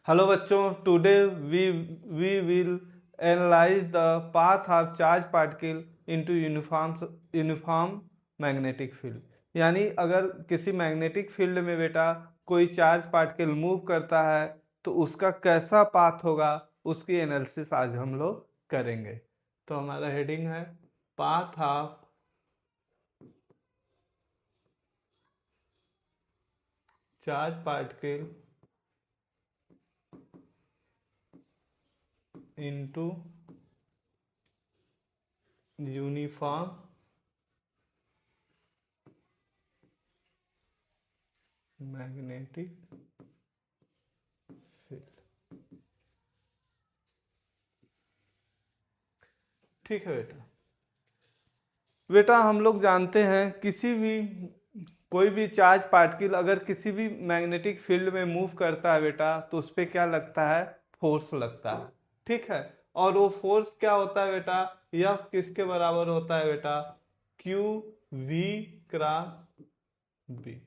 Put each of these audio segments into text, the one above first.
Hello बच्चों, today we will analyse the path of charge particle into uniform magnetic field. यानी अगर किसी magnetic field में बेटा कोई चार्ज पार्टिकल मूव करता है तो उसका कैसा पाथ होगा, उसकी एनालिसिस आज हम लोग करेंगे। तो हमारा हेडिंग है path of charge particle into uniform magnetic field. ठीक है बेटा हम लोग जानते हैं कोई भी चार्ज पार्टिकल अगर किसी भी मैग्नेटिक फील्ड में मूव करता है बेटा तो उस पर क्या लगता है, फोर्स लगता है। ठीक है, और वो फोर्स क्या होता है बेटा, F किसके बराबर होता है बेटा, क्यू वी क्रॉस बी।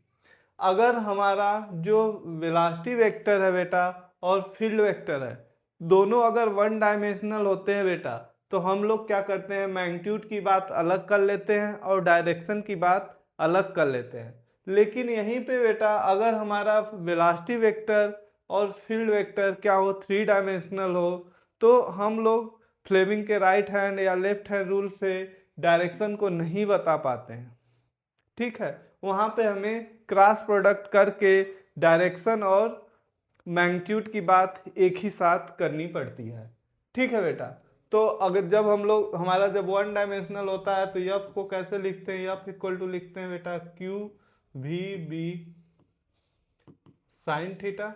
अगर हमारा जो वेलोसिटी वेक्टर है बेटा और फील्ड वेक्टर है दोनों अगर वन डायमेंशनल होते हैं बेटा तो हम लोग क्या करते हैं, मैग्नीट्यूड की बात अलग कर लेते हैं और डायरेक्शन की बात अलग कर लेते हैं। लेकिन यहीं पे बेटा अगर हमारा वेलोसिटी वेक्टर और फील्ड वेक्टर क्या हो, थ्री डायमेंशनल हो, तो हम लोग फ्लेमिंग के राइट हैंड या लेफ्ट हैंड रूल से डायरेक्शन को नहीं बता पाते हैं। ठीक है, वहां पे हमें क्रॉस प्रोडक्ट करके डायरेक्शन और मैग्नीट्यूड की बात एक ही साथ करनी पड़ती है। ठीक है बेटा, तो अगर जब हम लोग हमारा जब वन डायमेंशनल होता है तो एफ को कैसे लिखते हैं, एफ इक्वल टू लिखते हैं बेटा Q V B sine theta.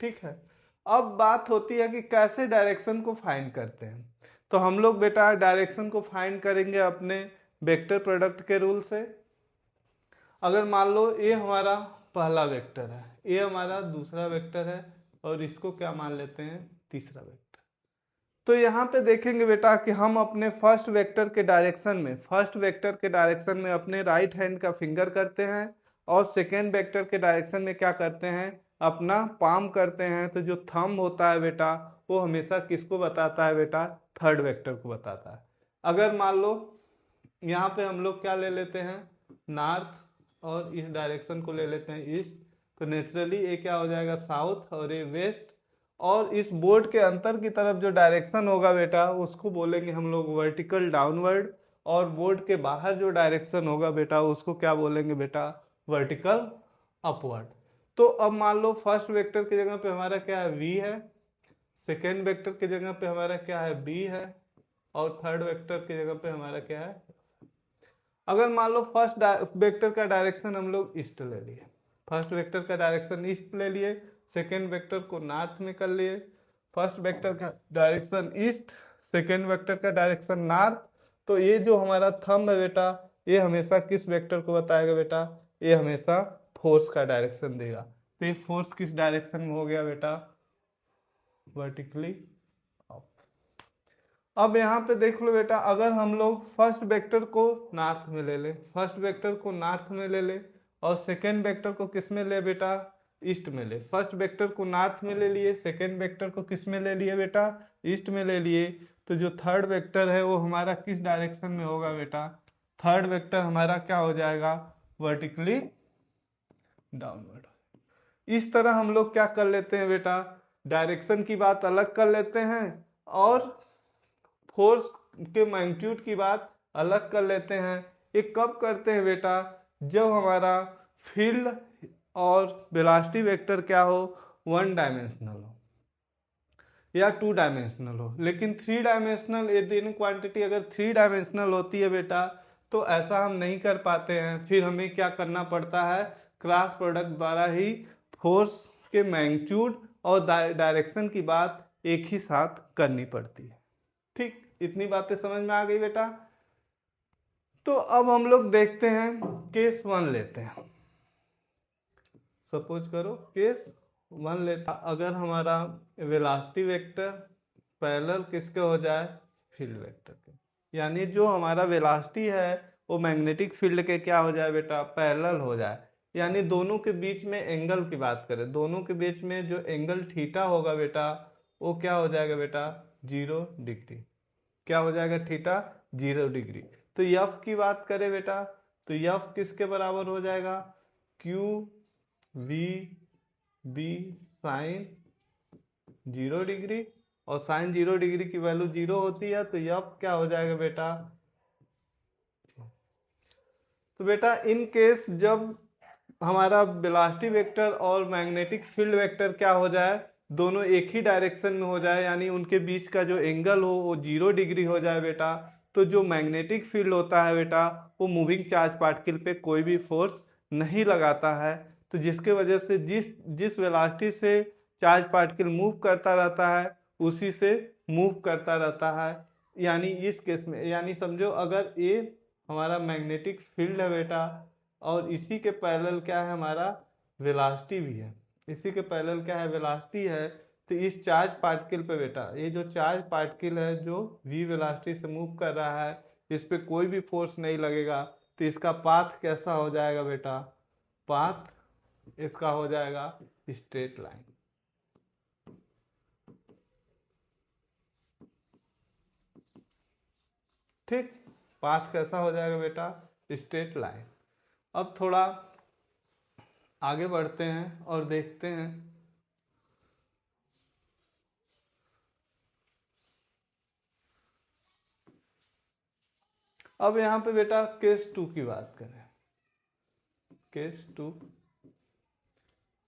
ठीक है, अब बात होती है कि कैसे डायरेक्शन को फाइंड करते हैं। तो हम लोग बेटा डायरेक्शन को फाइंड करेंगे अपने वेक्टर प्रोडक्ट के रूल से। अगर मान लो ये हमारा पहला वेक्टर है, ये हमारा दूसरा वेक्टर है और इसको क्या मान लेते हैं, तीसरा वेक्टर। तो यहाँ पे देखेंगे बेटा कि हम अपने फर्स्ट वेक्टर के डायरेक्शन में अपने राइट हैंड का फिंगर करते हैं और सेकेंड वेक्टर के डायरेक्शन में क्या करते हैं, अपना पाम करते हैं। तो जो थंब होता है बेटा वो हमेशा किसको बताता है बेटा, थर्ड वेक्टर को बताता है। अगर मान लो यहाँ पे हम लोग क्या ले लेते हैं, नॉर्थ, और इस डायरेक्शन को ले लेते हैं ईस्ट, तो नेचुरली ये क्या हो जाएगा, साउथ, और ये वेस्ट। और इस बोर्ड के अंतर की तरफ जो डायरेक्शन होगा बेटा उसको बोलेंगे हम लोग वर्टिकल डाउनवर्ड, और बोर्ड के बाहर जो डायरेक्शन होगा बेटा उसको क्या बोलेंगे बेटा, वर्टिकल अपवर्ड। तो अब मान लो फर्स्ट वेक्टर की जगह पे हमारा क्या है, v है, सेकेंड वेक्टर की जगह पे हमारा क्या है, b है, और थर्ड वेक्टर की जगह पे हमारा क्या है। अगर मान लो फर्स्ट वेक्टर का डायरेक्शन हम लोग ईस्ट ले लिए, फर्स्ट वेक्टर का डायरेक्शन ईस्ट ले लिए, सेकेंड वेक्टर को नॉर्थ में कर लिए, फर्स्ट वेक्टर का डायरेक्शन ईस्ट, सेकेंड वेक्टर का डायरेक्शन नॉर्थ। तो ये जो हमारा थंब है बेटा ये हमेशा किस वेक्टर को बताएगा बेटा, ये हमेशा फोर्स का डायरेक्शन देगा। तो ये फोर्स किस डायरेक्शन में हो गया बेटा, वर्टिकली अप। अब यहाँ पे देख लो बेटा अगर हम लोग फर्स्ट वेक्टर को नॉर्थ में ले ले, फर्स्ट वेक्टर को नॉर्थ में ले ले और सेकेंड वेक्टर को किस में ले बेटा, ईस्ट में ले। फर्स्ट वेक्टर को नॉर्थ में ले लिए, सेकेंड वेक्टर को किस में ले लिए बेटा, ईस्ट में ले लिए। तो जो थर्ड वेक्टर है वो हमारा किस डायरेक्शन में होगा बेटा, थर्ड वेक्टर हमारा क्या हो जाएगा, वर्टिकली डाउनवर्ड। इस तरह हम लोग क्या कर लेते हैं बेटा, डायरेक्शन की बात अलग कर लेते हैं और फोर्स के मैग्नीट्यूड की बात अलग कर लेते हैं। ये कब करते हैं बेटा, जब हमारा फील्ड और वेलोसिटी वेक्टर क्या हो, वन डायमेंशनल हो या टू डायमेंशनल हो। लेकिन थ्री डायमेंशनल ये तीनों क्वांटिटी अगर थ्री डायमेंशनल होती है बेटा तो ऐसा हम नहीं कर पाते हैं, फिर हमें क्या करना पड़ता है, क्रॉस प्रोडक्ट द्वारा ही फोर्स के मैग्नीट्यूड और डायरेक्शन की बात एक ही साथ करनी पड़ती है। ठीक, इतनी बातें समझ में आ गई बेटा। तो अब हम लोग देखते हैं केस वन लेते हैं। सपोज करो केस वन लेता, अगर हमारा वेलोसिटी वेक्टर पैरेलल किसके हो जाए, फील्ड वेक्टर के, यानी जो हमारा वेलोसिटी है वो मैग्नेटिक फील्ड के क्या हो जाए बेटा, पैरेलल हो जाए। यानी दोनों के बीच में एंगल की बात करें, दोनों के बीच में जो एंगल थीटा होगा बेटा वो क्या हो जाएगा बेटा 0 डिग्री। क्या हो जाएगा थीटा 0 डिग्री। तो यफ की बात करें बेटा तो यफ किसके बराबर हो जाएगा Q V B sine 0 degree, और साइन 0 डिग्री की वैल्यू 0 होती है तो यफ क्या हो जाएगा बेटा। तो बेटा इन केस जब हमारा वेलोसिटी वेक्टर और मैग्नेटिक फील्ड वेक्टर क्या हो जाए, दोनों एक ही डायरेक्शन में हो जाए, यानी उनके बीच का जो एंगल हो वो 0 डिग्री हो जाए बेटा, तो जो मैग्नेटिक फील्ड होता है बेटा वो मूविंग चार्ज पार्टिकल पे कोई भी फोर्स नहीं लगाता है। तो जिसके वजह से जिस वेलोसिटी से चार्ज पार्टिकल मूव करता रहता है उसी से मूव करता रहता है। यानी इस केस में यानी समझो अगर ये हमारा मैग्नेटिक फील्ड है बेटा और इसी के पैरेलल क्या है हमारा वेलोसिटी भी है, इसी के पैरेलल क्या है वेलोसिटी है, तो इस चार्ज पार्टिकल पे बेटा ये जो चार्ज पार्टिकल है जो v वेलोसिटी से मूव कर रहा है इस पे कोई भी फोर्स नहीं लगेगा, तो इसका पाथ कैसा हो जाएगा बेटा, पाथ इसका हो जाएगा स्ट्रेट लाइन। ठीक, पाथ कैसा हो जाएगा बेटा स्ट्रेट लाइन। अब थोड़ा आगे बढ़ते हैं और देखते हैं अब यहाँ पे बेटा केस 2 की बात करें। केस 2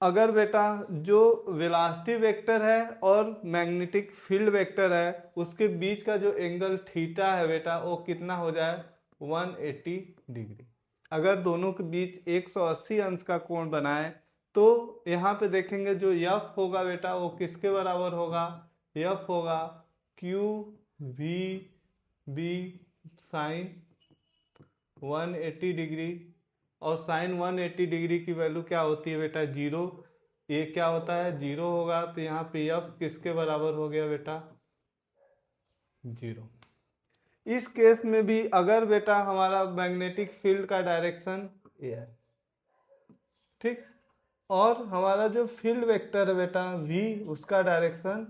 अगर बेटा जो वेलोसिटी वेक्टर है और मैग्नेटिक फील्ड वेक्टर है उसके बीच का जो एंगल थीटा है बेटा वो कितना हो जाए 180 डिग्री। अगर दोनों के बीच 180 अंश का कोण बनाए तो यहाँ पे देखेंगे जो यफ होगा बेटा वो किसके बराबर होगा, यफ होगा Q V B sine 180 degree, और साइन 180 डिग्री की वैल्यू क्या होती है बेटा 0, ये क्या होता है 0 होगा, तो यहाँ पे एफ किसके बराबर हो गया बेटा 0। इस केस में भी अगर बेटा हमारा मैग्नेटिक फील्ड का डायरेक्शन ये है, ठीक, और हमारा जो फील्ड वेक्टर है बेटा v उसका डायरेक्शन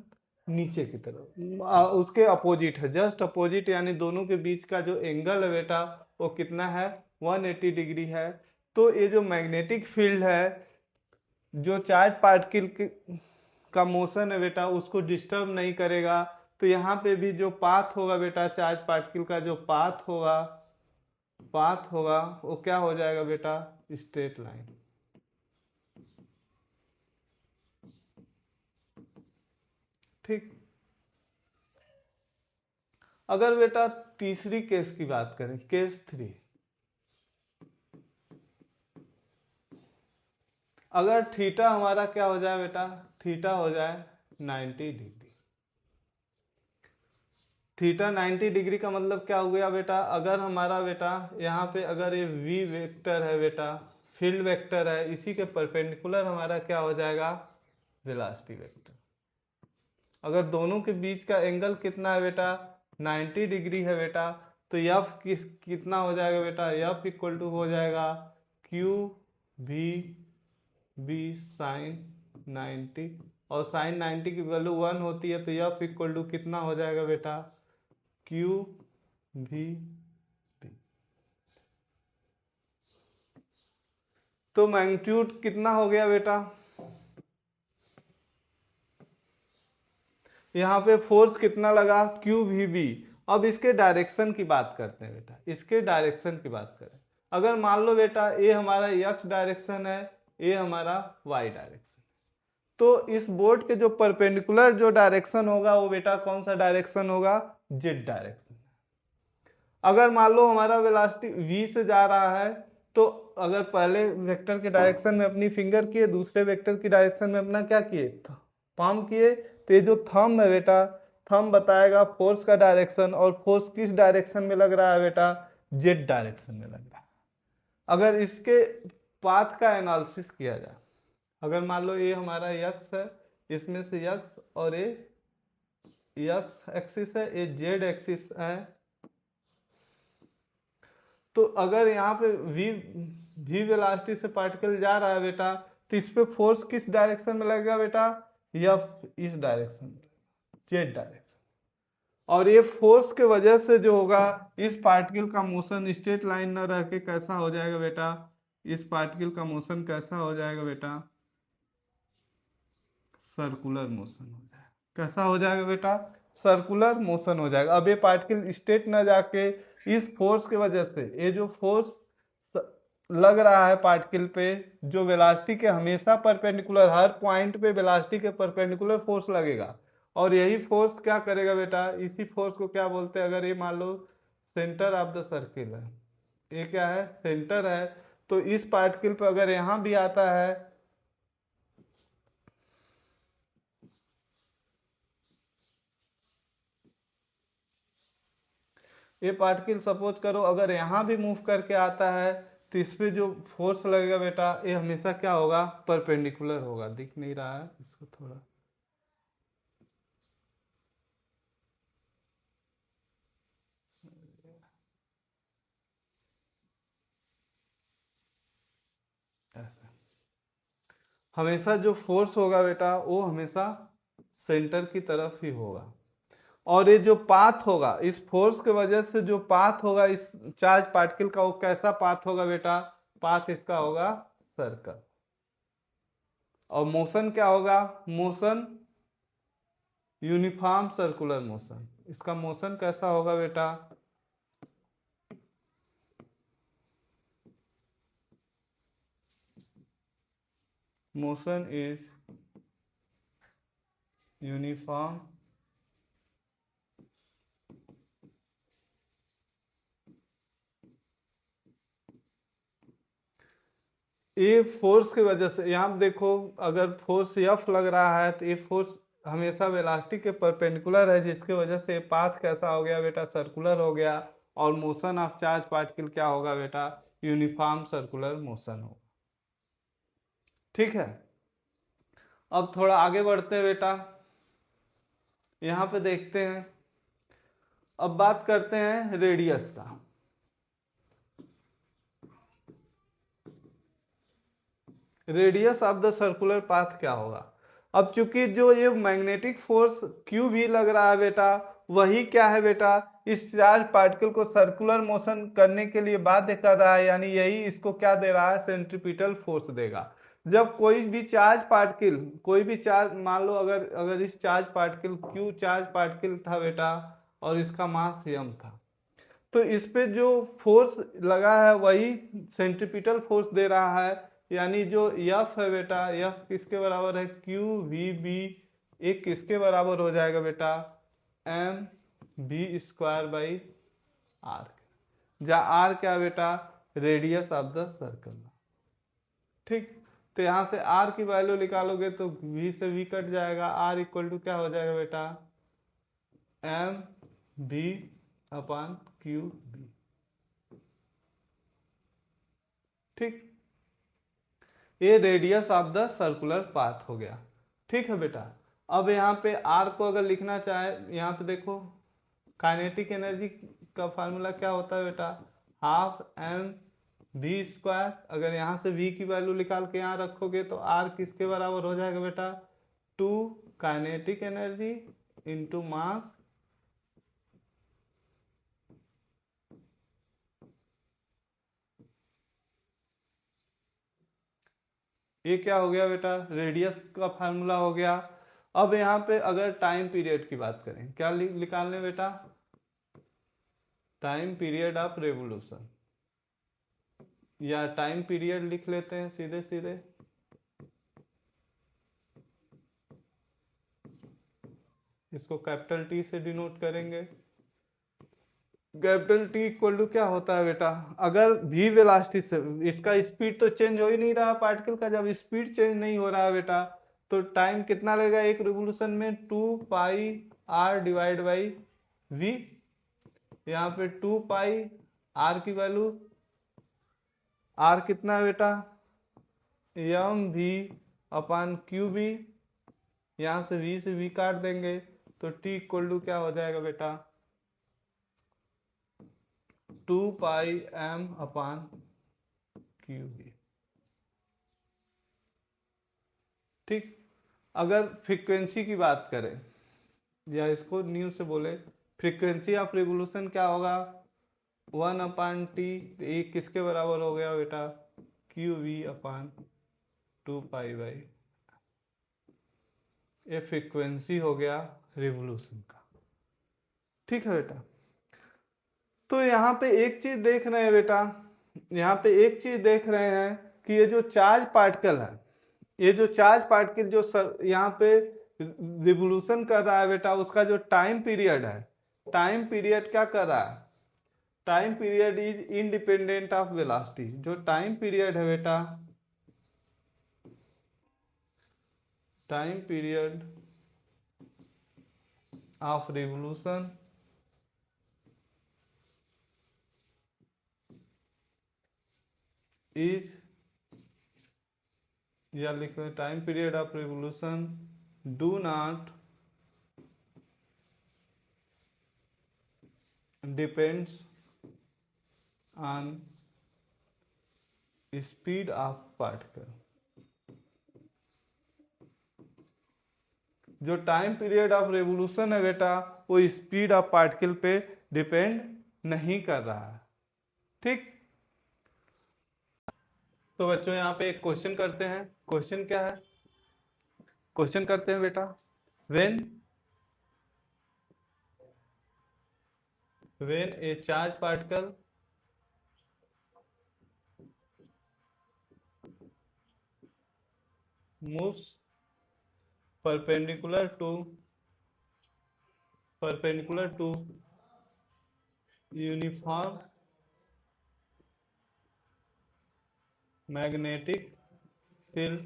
नीचे की तरफ उसके अपोजिट है, जस्ट अपोजिट, यानी दोनों के बीच का जो एंगल है बेटा वो कितना है 180 डिग्री है। तो ये जो मैग्नेटिक फील्ड है जो चार्ज पार्टिकल का मोशन है बेटा उसको डिस्टर्ब नहीं करेगा, तो यहाँ पे भी जो पाथ होगा बेटा चार्ज पार्टिकल का जो पाथ होगा वो क्या हो जाएगा बेटा स्ट्रेट लाइन। ठीक, अगर बेटा तीसरी केस की बात करें केस 3, अगर थीटा हमारा क्या हो जाए बेटा थीटा हो जाए 90 डिग्री। थीटा 90 डिग्री का मतलब क्या हो गया बेटा, अगर हमारा बेटा यहाँ पे अगर ये v वेक्टर है बेटा फील्ड वेक्टर है इसी के परपेंडिकुलर हमारा क्या हो जाएगा वेलोसिटी वेक्टर। अगर दोनों के बीच का एंगल कितना है बेटा 90 डिग्री है बेटा, तो एफ कितना हो जाएगा बेटा एफ इक्वल टू हो जाएगा क्यू वी बी साइन 90, और साइन 90 की वैल्यू 1 होती है तो एफ इक्वल टू कितना हो जाएगा बेटा क्यू वी बी। तो मैग्नीट्यूड कितना हो गया बेटा, यहाँ पे फोर्स कितना लगा क्यू वी बी। अब इसके डायरेक्शन की बात करते हैं बेटा, इसके डायरेक्शन की बात करें, अगर मान लो बेटा ये हमारा एक्स डायरेक्शन है ये हमारा वाई डायरेक्शन, तो इस बोर्ड के जो परपेंडिकुलर जो डायरेक्शन होगा वो बेटा कौन सा डायरेक्शन होगा जेड डायरेक्शन। अगर मान लो हमारा वेलोसिटी v से जा रहा है तो अगर पहले वेक्टर के डायरेक्शन में अपनी फिंगर किए दूसरे वेक्टर की डायरेक्शन में अपना क्या किए पाम किए, तो ये जो थंब है बेटा थंब बताएगा फोर्स का डायरेक्शन, और फोर्स किस डायरेक्शन में लग रहा है बेटा जेड डायरेक्शन में लग रहा है। अगर इसके पाथ का एनालिसिस किया जाए, अगर मान लो ये हमारा यक्स है इसमें से यक्स और ये यक्स एक्सिस है ये जेड एक्सिस है, तो अगर यहाँ पे v v वेलोसिटी से पार्टिकल जा रहा है बेटा, तो इस पे फोर्स किस डायरेक्शन में लगेगा बेटा, एफ इस डायरेक्शन में, जेड डायरेक्शन। और ये फोर्स के वजह से जो होगा, इस पार्टिकल का मोशन स्ट्रेट लाइन न रह के कैसा हो जाएगा बेटा, इस पार्टिकल का मोशन कैसा हो जाएगा बेटा, सर्कुलर मोशन हो जाएगा। कैसा हो जाएगा बेटा, सर्कुलर मोशन हो जाएगा। अब ये पार्टिकल स्ट्रेट न जाके इस फोर्स के वजह से, ये जो फोर्स लग रहा है पार्टिकल पे, जो वेलोसिटी के हमेशा परपेंडिकुलर, हर पॉइंट पे वेलोसिटी के परपेंडिकुलर फोर्स लगेगा, और यही फोर्स क्या करेगा बेटा, इसी फोर्स को क्या बोलते हैं, अगर ये मान लो सेंटर ऑफ द सर्किल है, ये क्या है, सेंटर है, तो इस पार्टिकल पे अगर यहां भी आता है, ये पार्टिकल सपोज करो अगर यहां भी मूव करके आता है, तो इस पे जो फोर्स लगेगा बेटा, ये हमेशा क्या होगा, परपेंडिकुलर होगा। दिख नहीं रहा है इसको थोड़ा, ऐसा हमेशा जो फोर्स होगा बेटा, वो हमेशा सेंटर की तरफ ही होगा। और ये जो पाथ होगा, इस फोर्स के वजह से जो पाथ होगा इस चार्ज पार्टिकल का, वो कैसा पाथ होगा बेटा, पाथ इसका होगा सर्कल। और मोशन क्या होगा, मोशन यूनिफॉर्म सर्कुलर मोशन। इसका मोशन कैसा होगा बेटा, मोशन इज यूनिफॉर्म ये फोर्स की वजह से, यहाँ देखो अगर फोर्स एफ लग रहा है, तो ये फोर्स हमेशा वेलोसिटी के परपेंडिकुलर है, जिसकी वजह से पाथ कैसा हो गया बेटा, सर्कुलर हो गया। और मोशन ऑफ चार्ज पार्टिकल क्या होगा बेटा, यूनिफॉर्म सर्कुलर मोशन होगा। ठीक है, अब थोड़ा आगे बढ़ते हैं बेटा, यहाँ पे देखते हैं, अब बात करते हैं रेडियस का। Radius of the circular path क्या होगा। अब चूंकि जो ये मैग्नेटिक फोर्स क्यू भी लग रहा है बेटा, वही क्या है बेटा, इस चार्ज पार्टिकल को सर्कुलर मोशन करने के लिए बाध्य कर रहा है, यानी यही इसको क्या दे रहा है, सेंट्रीपिटल फोर्स देगा। जब कोई भी चार्ज पार्टिकल, कोई भी चार्ज मान लो, अगर अगर इस charge particle Q charge particle था बेटा, और इसका मास m था, तो इस पे जो फोर्स लगा है वही सेंट्रीपिटल फोर्स दे रहा है, यानी जो F है बेटा, F किसके बराबर है, क्यू वी बी, एक किसके बराबर हो जाएगा बेटा, M B square by R, जहाँ आर क्या बेटा, रेडियस ऑफ द सर्कल। ठीक, तो यहाँ से आर की वैल्यू निकालोगे तो v से v कट जाएगा, आर इक्वल टू क्या हो जाएगा बेटा, M B upon Q B. ठीक, ये radius of the circular path हो गया। ठीक है बेटा, अब यहाँ पे आर को अगर लिखना चाहे, यहाँ पे देखो काइनेटिक एनर्जी का फार्मूला क्या होता है बेटा, हाफ एम वी स्क्वायर। अगर यहाँ से v की वैल्यू निकाल के यहाँ रखोगे तो r किसके बराबर हो जाएगा बेटा, 2 काइनेटिक एनर्जी इंटू मास ये क्या हो गया बेटा, रेडियस का फार्मूला हो गया। अब यहाँ पे अगर टाइम पीरियड की बात करें, क्या निकालने बेटा, टाइम पीरियड ऑफ रेवोल्यूशन, या टाइम पीरियड लिख लेते हैं सीधे सीधे। इसको कैपिटल टी से डिनोट करेंगे। कैपिटल टी इक्वल टू क्या होता है बेटा, अगर v वेलोसिटी से, इसका स्पीड तो चेंज हो ही नहीं रहा पार्टिकल का, जब स्पीड चेंज नहीं हो रहा है बेटा, तो टाइम कितना लगेगा एक रिवोल्यूशन में, 2 pi r divide by v। यहाँ पे 2 पाई r की वैल्यू, r कितना है बेटा, M V upon Q B, यहाँ से v से v काट देंगे तो t इक्वल टू क्या हो जाएगा बेटा, 2 पाई m अपॉन QV। ठीक, अगर फ्रीक्वेंसी की बात करें या इसको न्यू से बोले, फ्रीक्वेंसी ऑफ रिवोल्यूशन क्या होगा, 1/T। ये किसके बराबर हो गया बेटा, QV/2π/। ये फ्रीक्वेंसी हो गया रिवोल्यूशन का। ठीक है बेटा, तो यहाँ पे एक चीज देख रहे हैं बेटा, यहाँ पे एक चीज देख रहे हैं कि ये जो चार्ज पार्टिकल है, ये जो चार्ज पार्टिकल जो यहाँ पे रिवोल्यूशन कर रहा है बेटा, उसका जो टाइम पीरियड है, टाइम पीरियड क्या कर रहा है, time period is independent of velocity. जो टाइम पीरियड है बेटा, time period of revolution is, या लिख रहे time period of revolution do not depends on speed of particle. जो टाइम पीरियड ऑफ रेवोल्यूशन है बेटा, वो स्पीड ऑफ पार्टिकल पे डिपेंड नहीं कर रहा है। ठीक, तो बच्चों यहाँ पे एक क्वेश्चन करते हैं। क्वेश्चन क्या है, क्वेश्चन करते हैं बेटा, when a charge particle moves perpendicular to uniform magnetic field,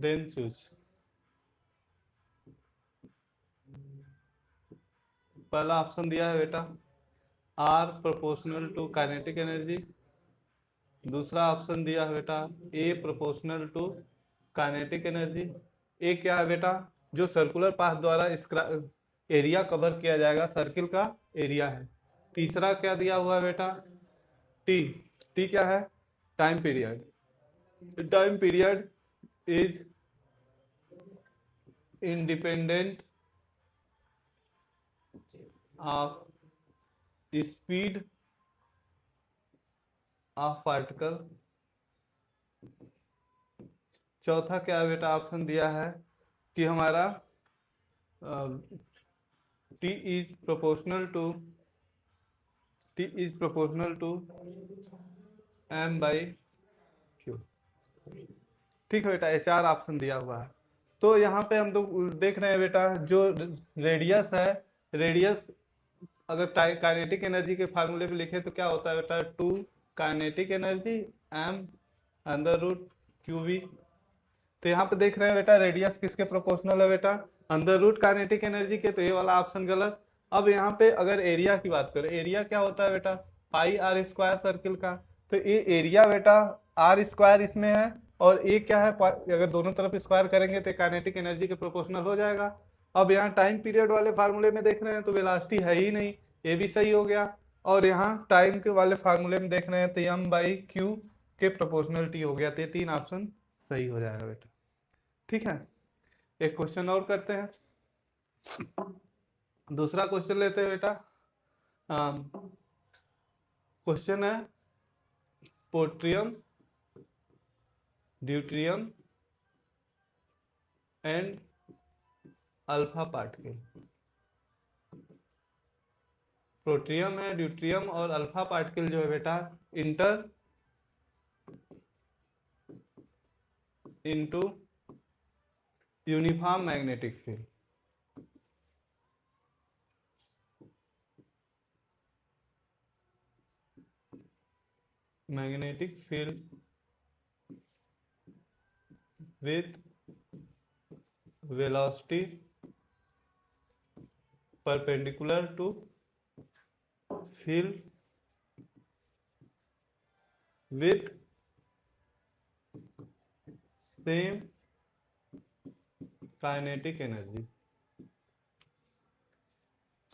then choose। पहला ऑप्शन दिया है बेटा R proportional to kinetic energy, दूसरा ऑप्शन दिया है बेटा A proportional to kinetic energy. A क्या है बेटा, जो सर्कुलर पाथ द्वारा एरिया कवर किया जाएगा, सर्किल का एरिया है। तीसरा क्या दिया हुआ है बेटा, टी। टी क्या है, time period. Time period is independent of speed of particle. चौथा क्या है बेटा, ऑप्शन दिया है कि हमारा T is proportional to M/Q। ठीक है बेटा, ये चार ऑप्शन दिया हुआ है। तो यहाँ पे हम लोग देख रहे हैं बेटा, जो रेडियस है, रेडियस अगर काइनेटिक एनर्जी के फार्मूले पे लिखे तो क्या होता है बेटा, 2 काइनेटिक एनर्जी M√QV। तो यहाँ पे देख रहे हैं बेटा, रेडियस किसके प्रोपोर्शनल है बेटा, √, काइनेटिक एनर्जी के, तो ये वाला ऑप्शन गलत। अब यहाँ पे अगर एरिया की बात करें, एरिया क्या होता है बेटा, πr² सर्किल का। तो ये एरिया बेटा r² इसमें है, और ये क्या है, अगर दोनों तरफ स्क्वायर करेंगे तो काइनेटिक एनर्जी के प्रोपोर्शनल हो जाएगा। अब यहाँ टाइम पीरियड वाले फार्मूले में देख रहे हैं तो वेलोसिटी है ही नहीं, ये भी सही हो गया। और यहाँ टाइम के वाले फार्मूले में देख रहे हैं तो M/Q के प्रोपोर्शनल T हो गया। तो ये तीन ऑप्शन सही हो जाएगा बेटा। ठीक है, एक क्वेश्चन और करते हैं, दूसरा क्वेश्चन लेते हैं बेटा। क्वेश्चन है पोट्रियम, ड्यूट्रियम एंड अल्फा पार्टिकल। प्रोट्रियम है, ड्यूट्रियम और अल्फा पार्टिकल जो है बेटा, inter into uniform magnetic field. Magnetic field with velocity perpendicular to field with same kinetic energy।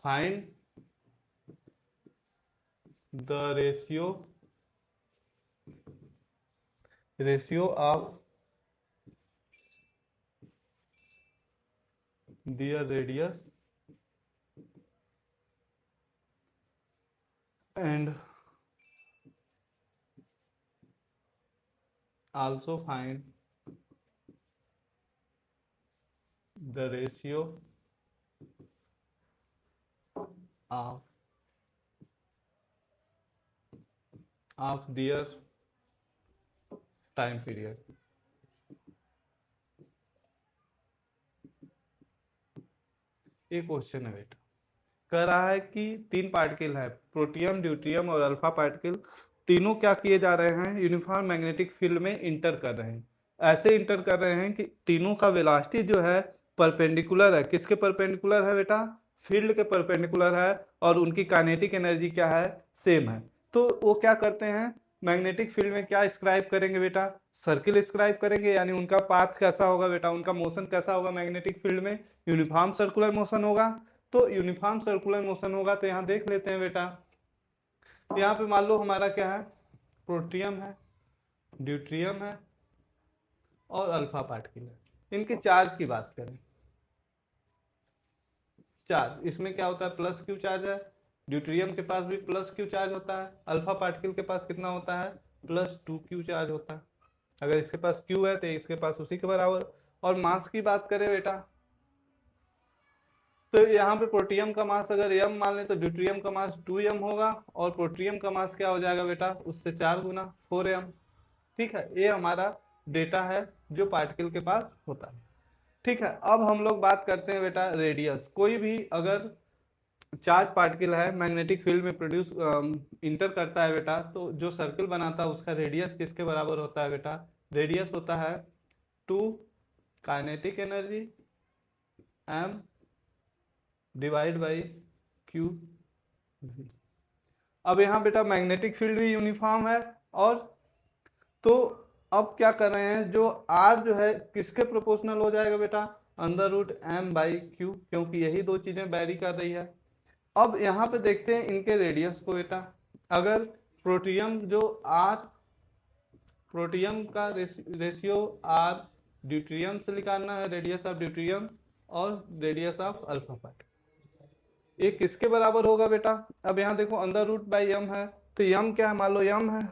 Find the ratio of their radius and also find the ratio of their time period। एक question है बेटा, कह रहा है कि 3 particle है, protium, deuterium और alpha particle, तीनों क्या किए जा रहे हैं, यूनिफॉर्म मैग्नेटिक फील्ड में इंटर कर रहे हैं। ऐसे इंटर कर रहे हैं कि तीनों का वेलोसिटी जो है परपेंडिकुलर है। किसके परपेंडिकुलर है बेटा? फील्ड के परपेंडिकुलर है, और उनकी काइनेटिक एनर्जी क्या है? सेम है। तो वो क्या करते हैं, मैग्नेटिक फील्ड में क्या स्क्राइब करेंगे बेटा? सर्किल स्क्राइब करेंगे। यानी उनका पाथ कैसा होगा बेटा, उनका मोशन कैसा होगा मैग्नेटिक फील्ड में? यूनिफॉर्म सर्कुलर मोशन होगा। तो यूनिफॉर्म सर्कुलर मोशन होगा तो यहाँ देख लेते हैं बेटा, यहाँ पे मान लो हमारा क्या है, प्रोटियम है, ड्यूट्रियम है और अल्फा पार्टिकल है। इनके चार्ज की बात करें, चार्ज इसमें क्या होता है, प्लस क्यू चार्ज है। ड्यूट्रियम के पास भी प्लस क्यू चार्ज होता है। अल्फा पार्टिकल के पास कितना होता है, प्लस 2 क्यू चार्ज होता है। अगर इसके पास क्यू है तो इसके पास उसी के बराबर। और मास की बात करें बेटा, तो यहाँ पे प्रोटियम का मास अगर m मान लें तो ड्यूट्रियम का मास 2m होगा, और प्रोटियम का मास क्या हो जाएगा बेटा, उससे 4 गुना 4m। ठीक है, ये हमारा डेटा है जो पार्टिकल के पास होता है। ठीक है, अब हम लोग बात करते हैं बेटा रेडियस। कोई भी अगर चार्ज पार्टिकल है, मैग्नेटिक फील्ड में प्रोड्यूस इंटर करता है बेटा, तो जो सर्कल बनाता है उसका रेडियस किसके बराबर होता है बेटा? रेडियस होता है 2 kinetic energy m divide by Q. अब यहाँ बेटा मैग्नेटिक फील्ड भी यूनिफॉर्म है, और तो अब क्या कर रहे हैं, जो r जो है किसके प्रोपोर्शनल हो जाएगा बेटा? Under root m by Q, क्योंकि यही दो चीजें वैरी कर रही है। अब यहाँ पे देखते हैं इनके रेडियस को बेटा। अगर प्रोटियम जो r, प्रोटियम का रेशियो r ड्यूट्रियम से निकालना है, रेडियस ऑफ ड्यूट्रियम और रेडियस ऑफ अल्फा पार्टिकल, ये किसके बराबर होगा बेटा? अब यहाँ देखो अंडर रूट बाई एम है, तो यम क्या है, मान लो यम है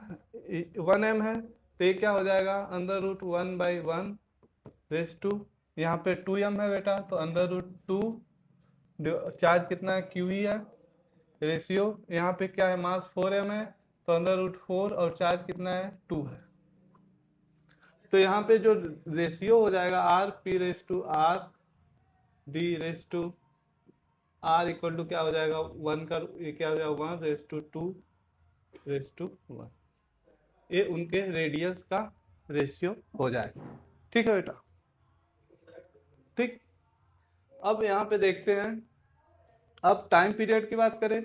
1m है, तो ये क्या हो जाएगा, under root 1 by 1 raise to, यहाँ पे 2m है बेटा, तो अंडर रूट 2, चार्ज कितना है, क्यू ही है। रेशियो यहाँ पे क्या है, मास 4m है, तो अंडर रूट 4, और चार्ज कितना है, 2 है। तो यहाँ पे जो रेशियो हो जाएगा r p raise to r d raise to r equal to क्या हो जाएगा, 1 का ये क्या हो जाएगा, 1 रेस टू 2 रेस टू 1। ये उनके रेडियस का रेशियो हो जाएगा। ठीक है बेटा, ठीक। अब यहाँ पे देखते हैं, अब टाइम पीरियड की बात करें,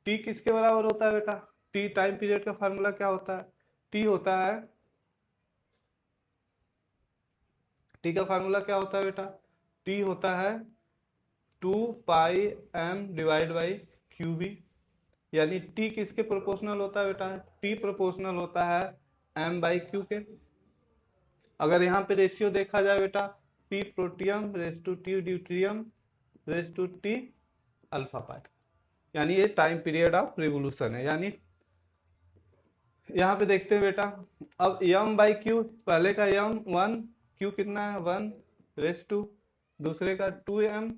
t किसके बराबर होता है बेटा? t टाइम पीरियड का फार्मूला क्या होता है? t होता है, t का फार्मूला क्या होता है बेटा? t होता है 2 pi m divide by Q B. यानी t किसके प्रोपोर्शनल होता है बेटा? t प्रोपोर्शनल होता है m बाई क्यू के। अगर यहाँ पे रेशियो देखा जाए बेटा, p protium raise to t deuterium raise to t alpha particle, यानी ये टाइम पीरियड ऑफ रिवोल्यूशन है। यानी यहाँ पे देखते हैं बेटा, अब m बाई क्यू, पहले का m 1, q कितना है 1 रेस टू, दूसरे का 2m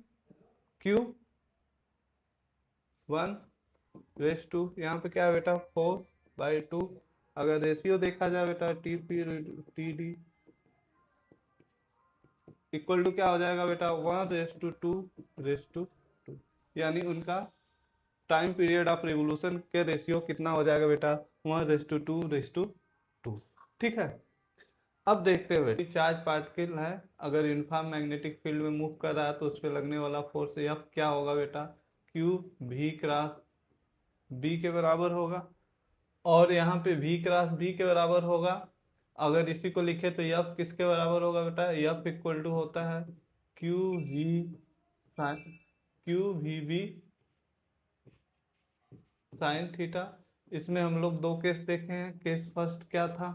q 1 रेस टू, यहाँ पे क्या है बेटा 4 बाई 2। अगर रेशियो देखा जाए बेटा, T P T D equal to क्या हो जाएगा बेटा, 1 रेस टू 2 रेस टू 2। यानी उनका टाइम पीरियड ऑफ रिवोल्यूशन के रेशियो कितना हो जाएगा बेटा, 1 रेस टू 2 रेस टू 2। ठीक है, अब देखते हैं बेटा, चार्ज पार्टिकल है, अगर यूनिफॉर्म मैग्नेटिक फील्ड में मूव कर रहा है तो उस पर लगने वाला फोर्स F क्या होगा बेटा, Q V क्रॉस B के बराबर होगा, और यहाँ पे V क्रॉस B के बराबर होगा। अगर इसी को लिखे तो F किसके बराबर होगा बेटा, F इक्वल टू होता है QV B साइन थीटा। इसमें हम लोग दो केस देखे हैं। केस फर्स्ट क्या था?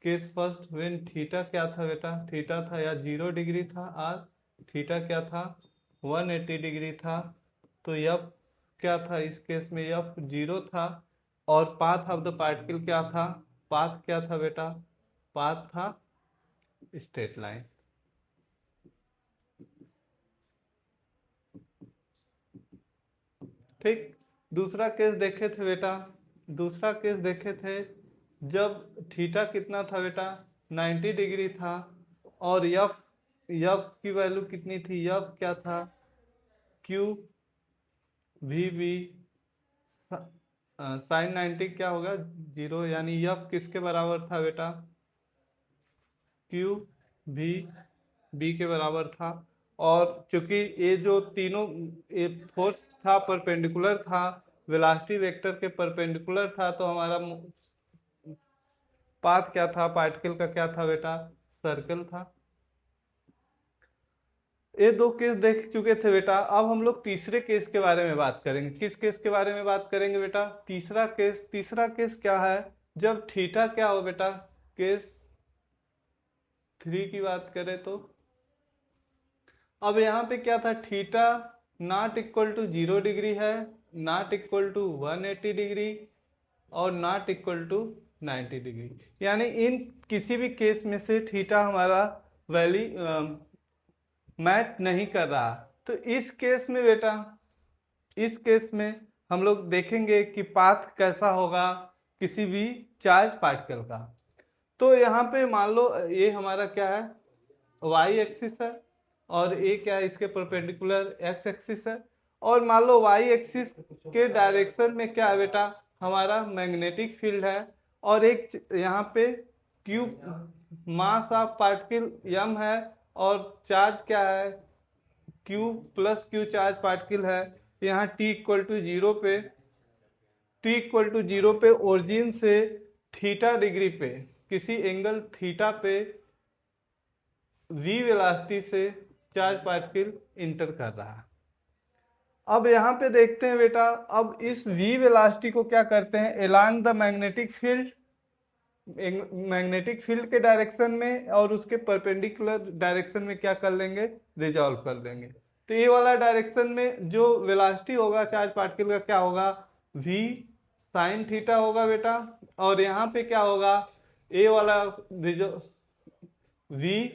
केस फर्स्ट व्हेन थीटा क्या था बेटा? थीटा था या 0 डिग्री था, और थीटा क्या था? 180 डिग्री था। तो यफ क्या था इस केस में? यफ 0 था। और पाथ ऑफ द पार्टिकल क्या था? पाथ क्या था बेटा? पाथ था स्ट्रेट लाइन। ठीक। दूसरा केस देखे थे बेटा, दूसरा केस देखे थे जब थीटा कितना था बेटा? 90 डिग्री था, और यफ यफ की वैल्यू कितनी थी? यफ क्या था? क्यू वी बी साइन 90 क्या होगा? 0, यानी यफ किसके बराबर था बेटा? क्यू भी बी के बराबर था। और चूंकि ये जो तीनों ये फोर्स था परपेंडिकुलर था, वेलोसिटी वेक्टर के परपेंडिकुलर था, तो हमारा पाथ क्या था पार्टिकल का? क्या था बेटा? सर्कल था। ये दो केस देख चुके थे बेटा। अब हम लोग तीसरे केस के बारे में बात करेंगे। किस केस के बारे में बात करेंगे बेटा? तीसरा केस। तीसरा केस क्या है? जब थीटा क्या हो बेटा? केस 3 की बात करें तो अब यहाँ पे क्या था? Theta not equal to 0 degree है, नॉट इक्वल टू 180 डिग्री, और नॉट इक्वल टू 90 डिग्री। यानी इन किसी भी केस में से थीटा हमारा वैल्यू मैच नहीं कर रहा। तो इस केस में बेटा, इस केस में हम लोग देखेंगे कि पाथ कैसा होगा किसी भी चार्ज पार्टिकल का। तो यहाँ पे मान लो ये हमारा क्या है? वाई एक्सिस है, और ये क्या है? इसके परपेंडिकुलर एक्स एक्सिस है। और मान लो वाई एक्सिस के डायरेक्शन में क्या है बेटा? हमारा मैग्नेटिक फील्ड है। और एक यहाँ पे क्यू मास ऑफ पार्टिकल यम है, और चार्ज क्या है? Q plus Q charge particle है। यहाँ टी इक्वल टू 0 पे, टी इक्वल टू 0 पे ओरिजिन से थीटा डिग्री पे, किसी एंगल थीटा पे वी वेलोसिटी से चार्ज पार्टिकल इंटर कर रहा है। अब यहाँ पे देखते हैं बेटा, अब इस वी वेलोसिटी को क्या करते हैं? Along the magnetic field, magnetic field के डायरेक्शन में और उसके परपेंडिकुलर डायरेक्शन में क्या कर लेंगे? रिजॉल्व कर देंगे। तो ये वाला डायरेक्शन में जो वेलोसिटी होगा चार्ज पार्टिकल का क्या होगा? v साइन थीटा होगा बेटा। और यहाँ पे क्या होगा? ए वाला v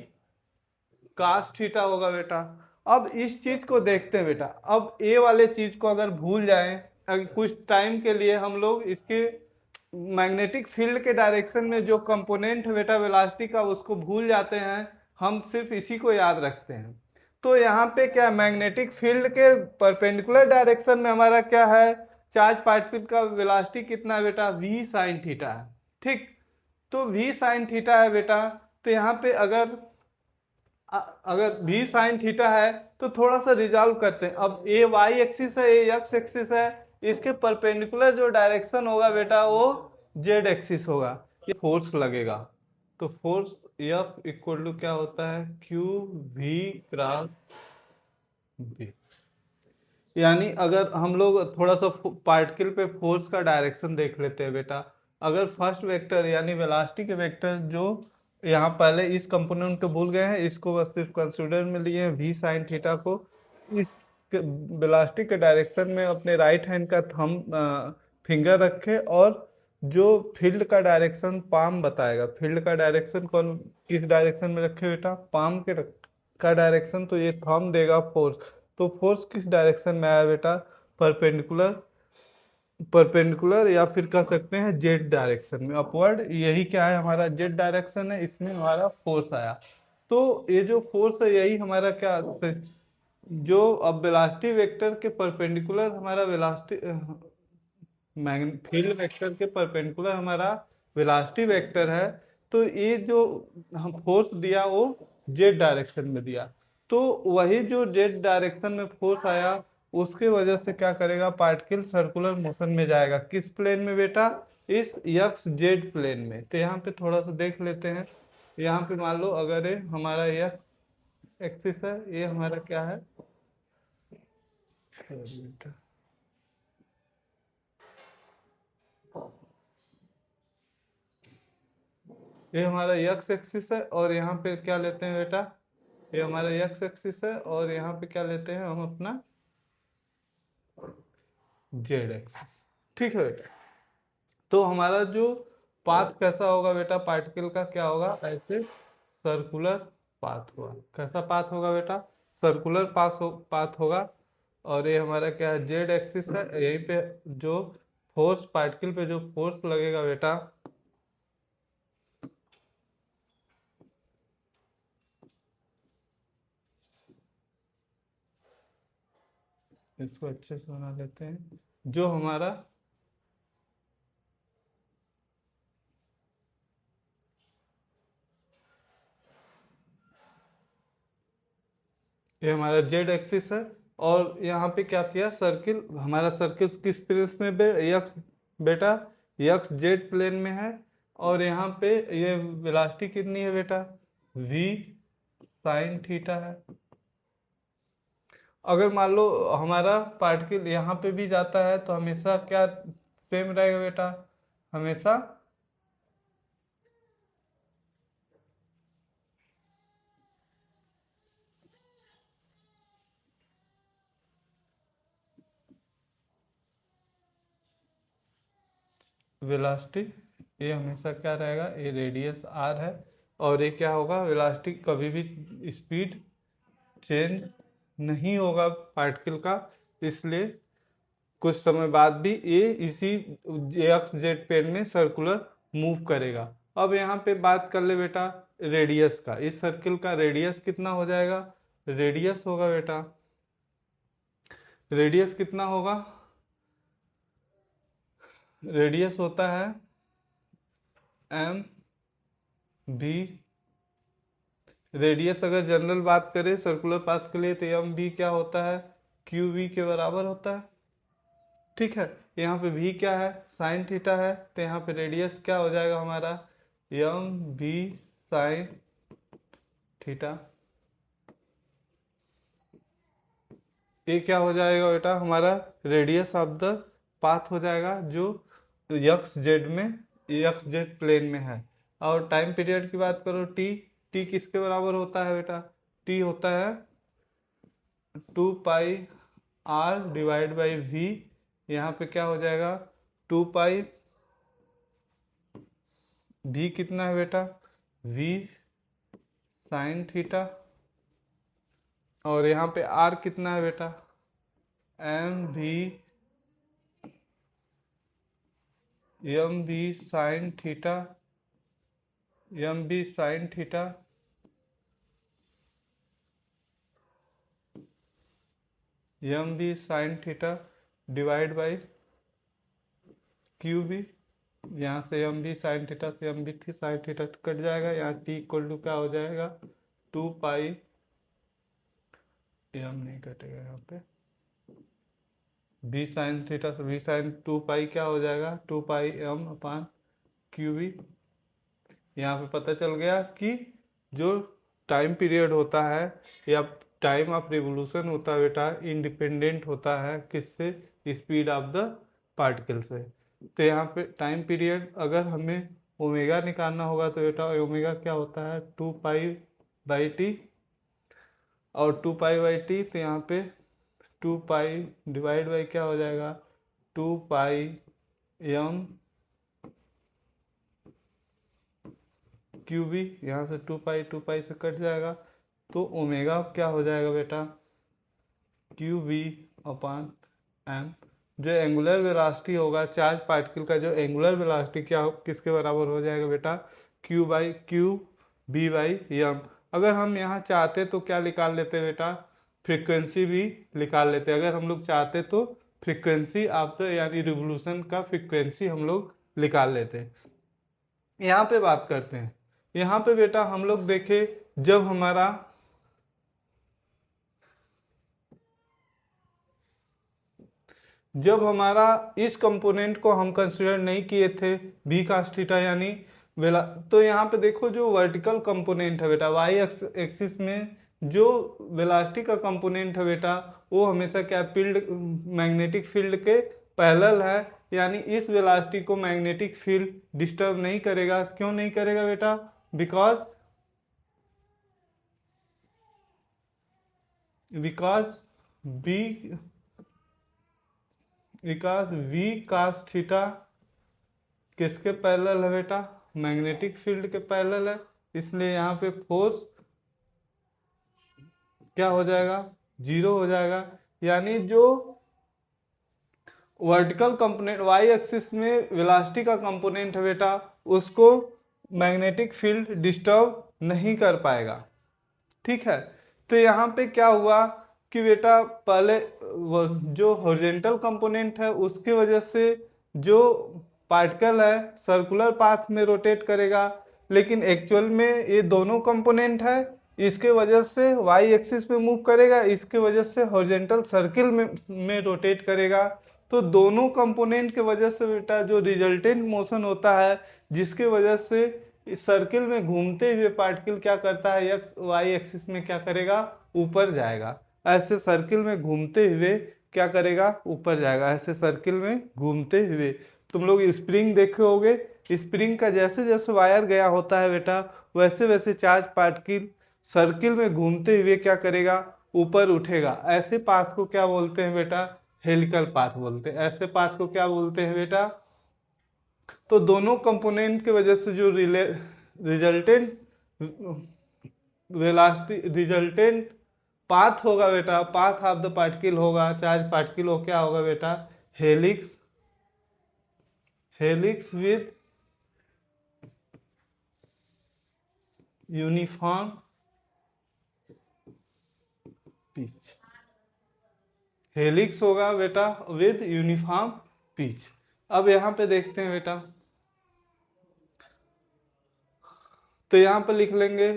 कास थीटा होगा बेटा। अब इस चीज को देखते हैं बेटा। अब ए वाले चीज को अगर भूल जाएं, अगर कुछ टाइम के लिए हम लोग इसके मैग्नेटिक फील्ड के डायरेक्शन में जो कंपोनेंट है बेटा वेलोसिटी का, उसको भूल जाते हैं, हम सिर्फ इसी को याद रखते हैं। तो यहाँ पे क्या, मैग्नेटिक फील्ड के परपेंडिकुलर डायरेक्शन में हमारा क्या है? चार्ज पार्टिकल का वेलोसिटी कितना है बेटा? v साइन थीटा है। ठीक। तो v साइन थीटा है बेटा। तो यहाँ पे अगर v साइन थीटा है तो थोड़ा सा रिजॉल्व करते हैं। अब ए वाई एक्सिस है, ए एक्स एक्सिस है, इसके परपेंडिकुलर जो डायरेक्शन होगा बेटा वो जेड एक्सिस होगा। ये फोर्स लगेगा, तो फोर्स एफ इक्वल टू क्या होता है? Q V cross B. यानी अगर हम लोग थोड़ा सा पार्टिकल पे फोर्स का डायरेक्शन देख लेते हैं बेटा। अगर फर्स्ट वेक्टर यानी वेलोसिटी के वेक्टर जो यहाँ पहले इस कंपोनेंट को भूल गए हैं, इसको बस सिर्फ कंसिडर में लिए वी साइन थीटा को, इस वेलोसिटी के डायरेक्शन में अपने राइट हैंड का थंब फिंगर रखे, और जो फील्ड का डायरेक्शन पाम बताएगा, फील्ड का डायरेक्शन कौन किस डायरेक्शन में रखे बेटा? पाम के का डायरेक्शन, तो ये थंब देगा फोर्स। तो फोर्स किस डायरेक्शन में आया बेटा? परपेंडिकुलर, परपेंडिकुलर या फिर कह सकते हैं जेड डायरेक्शन में, अपवर्ड। यही क्या है? हमारा जेड डायरेक्शन है, इसमें हमारा फोर्स आया। तो ये जो फोर्स है यही हमारा क्या, जो अब वेलोसिटी वेक्टर के परपेंडिकुलर हमारा वेलोसिटी फील्ड वेक्टर के परपेंडिकुलर हमारा वेलोसिटी वेक्टर है। तो ये जो हम फोर्स दिया वो जेड डायरेक्शन में दिया। तो वही जो जेड डायरेक्शन में फोर्स आया उसके वजह से क्या करेगा? पार्टिकल सर्कुलर मोशन में जाएगा। किस प्लेन में बेटा? इस एक्स जेड प्लेन में। तो यहाँ पे थोड़ा सा देख लेते हैं। यहाँ पे मान लो अगर ये हमारा एक्स एक्सिस है, ये हमारा क्या है? ये हमारा एक्स एक्सिस है और यहाँ पे क्या लेते हैं बेटा, ये हमारा एक्स एक्सिस है और यहाँ पे क्या लेते हैं हम अपना जेड एक्सिस। ठीक है बेटा, तो हमारा जो पाथ कैसा होगा बेटा, पार्टिकल का क्या होगा, ऐसे सर्कुलर पाथ होगा। कैसा पाथ होगा बेटा, सर्कुलर पाथ होगा। और ये हमारा क्या है, जेड एक्सिस है। यहीं पे जो फोर्स, पार्टिकल पे जो फोर्स लगेगा बेटा, इसको अच्छे से बना लेते हैं, जो हमारा ये हमारा जेड एक्सिस है। और यहाँ पे क्या किया, सर्किल, हमारा सर्किल किस प्लेन में यक्स बेटा, यक्स जेड प्लेन में है। और यहाँ पे ये वेलोसिटी कितनी है बेटा, v साइन थीटा है। अगर मान लो हमारा पार्टिकल यहाँ पे भी जाता है तो हमेशा क्या सेम रहेगा बेटा, हमेशा वेलोसिटी, ये हमेशा क्या रहेगा, ये रेडियस आर है। और ये क्या होगा, वेलोसिटी कभी भी स्पीड चेंज नहीं होगा पार्टिकल का, इसलिए कुछ समय बाद भी ये इसी एक्स जेड प्लेन में सर्कुलर मूव करेगा। अब यहाँ पे बात कर ले बेटा रेडियस का, इस सर्किल का रेडियस कितना हो जाएगा, रेडियस होगा बेटा, रेडियस कितना होगा, रेडियस होता है एम भी। रेडियस अगर जनरल बात करें सर्कुलर पाथ के लिए तो एम भी क्या होता है, क्यू वी के बराबर होता है। ठीक है, यहाँ पे भी क्या है, साइन थीटा है, तो यहाँ पे रेडियस क्या हो जाएगा हमारा, एम भी साइन थीटा। ये क्या हो जाएगा बेटा, हमारा रेडियस ऑफ द पाथ हो जाएगा जो एक्स जेड में, एक्स जेड प्लेन में है। और टाइम पीरियड की बात करो, टी, टी किसके बराबर होता है बेटा, टी होता है 2 पाई आर डिवाइड बाई वी। यहाँ पे क्या हो जाएगा 2 पाई, वी कितना है बेटा, वी साइन थीटा। और यहाँ पे आर कितना है बेटा, एम भी साइन थीटा, एम भी साइन थीटा। एम भी sign theta divide by Q भी। यहाँ से एम भी साइन थीटा से एम भी साइन थीटा कट जाएगा, यहाँ टी इक्वल टू क्या हो जाएगा 2 पाई, एम नहीं कटेगा यहाँ पे, बी साइन थीटा से बी साइन 2 पाई क्या हो जाएगा 2 पाई एम अपान क्यू बी। यहाँ पे पता चल गया कि जो टाइम पीरियड होता है या टाइम ऑफ रिवोल्यूशन होता है बेटा, इंडिपेंडेंट होता है किससे, स्पीड ऑफ द पार्टिकल से। तो यहाँ पे टाइम पीरियड अगर हमें ओमेगा निकालना होगा तो बेटा ओमेगा क्या होता है 2 पाई/टी, और 2 पाई/टी, तो यहाँ पे 2 पाई डिवाइड बाई क्या हो जाएगा 2 पाई एम क्यू बी। यहाँ से 2 पाई से कट जाएगा, तो ओमेगा क्या हो जाएगा बेटा क्यू बी अपान एम। जो एंगुलर वेलोसिटी होगा चार्ज पार्टिकल का, जो एंगुलर वेलोसिटी क्या किसके बराबर हो जाएगा बेटा, क्यू बी बाई एम। अगर हम यहाँ चाहते तो क्या निकाल लेते बेटा, फ्रीक्वेंसी भी निकाल लेते। अगर हम लोग चाहते तो फ्रीक्वेंसी ऑफ द, यानी रिवोल्यूशन का फ्रीक्वेंसी हम लोग निकाल लेते। यहाँ पे बात करते हैं, यहाँ पे बेटा हम लोग देखे जब हमारा इस कंपोनेंट को हम कंसिडर नहीं किए थे बी कास थीटा यानी वेला, तो यहाँ पे देखो जो वर्टिकल कंपोनेंट है बेटा वाई एक्सिस में जो वेलोसिटी का कंपोनेंट है बेटा वो हमेशा क्या फील्ड, मैग्नेटिक फील्ड के पैरेलल है, यानी इस वेलोसिटी को मैग्नेटिक फील्ड डिस्टर्ब नहीं करेगा। क्यों नहीं करेगा बेटा? Because B V cos theta किसके पैरेलल है बेटा? मैग्नेटिक फील्ड के पैरेलल है, इसलिए यहाँ पे फोर्स क्या हो जाएगा? 0 हो जाएगा। यानी जो वर्टिकल कंपोनेंट वाई एक्सिस में वेलोसिटी का कंपोनेंट है बेटा, उसको मैग्नेटिक फील्ड डिस्टर्ब नहीं कर पाएगा। ठीक है, तो यहाँ पे क्या हुआ कि बेटा पहले जो हॉरिजॉन्टल कंपोनेंट है उसकी वजह से जो पार्टिकल है सर्कुलर पाथ में रोटेट करेगा, लेकिन एक्चुअल में ये दोनों कंपोनेंट है, इसके वजह से वाई एक्सिस पे मूव करेगा, इसके वजह से हॉरिजॉन्टल सर्किल में रोटेट करेगा। तो दोनों कंपोनेंट के वजह से बेटा जो रिजल्टेंट मोशन होता है, जिसके वजह से इस सर्किल में घूमते हुए पार्टिकल क्या करता है, एक्स वाई एक्सिस में क्या करेगा? ऊपर जाएगा। ऐसे सर्किल में घूमते हुए क्या करेगा? ऊपर जाएगा। ऐसे सर्किल में घूमते हुए तुम लोग स्प्रिंग देखे होगे, स्प्रिंग का जैसे जैसे वायर गया होता है बेटा, वैसे वैसे चार्ज पार्टिकल सर्किल में घूमते हुए क्या करेगा? ऊपर उठेगा। ऐसे पाथ को क्या बोलते हैं बेटा? हेलिकल पाथ बोलते हैं। ऐसे पाथ को क्या बोलते हैं बेटा? तो दोनों कंपोनेंट की वजह से जो रिजल्टेंट वेलोसिटी रिजल्टेंट पाथ होगा बेटा, पाथ ऑफ द पार्टिकल होगा, चार्ज पार्टिकल हो, क्या होगा बेटा? Helix with uniform pitch. Helix होगा बेटा विद यूनिफॉर्म पिच। अब यहां पे देखते हैं बेटा, तो यहां पे लिख लेंगे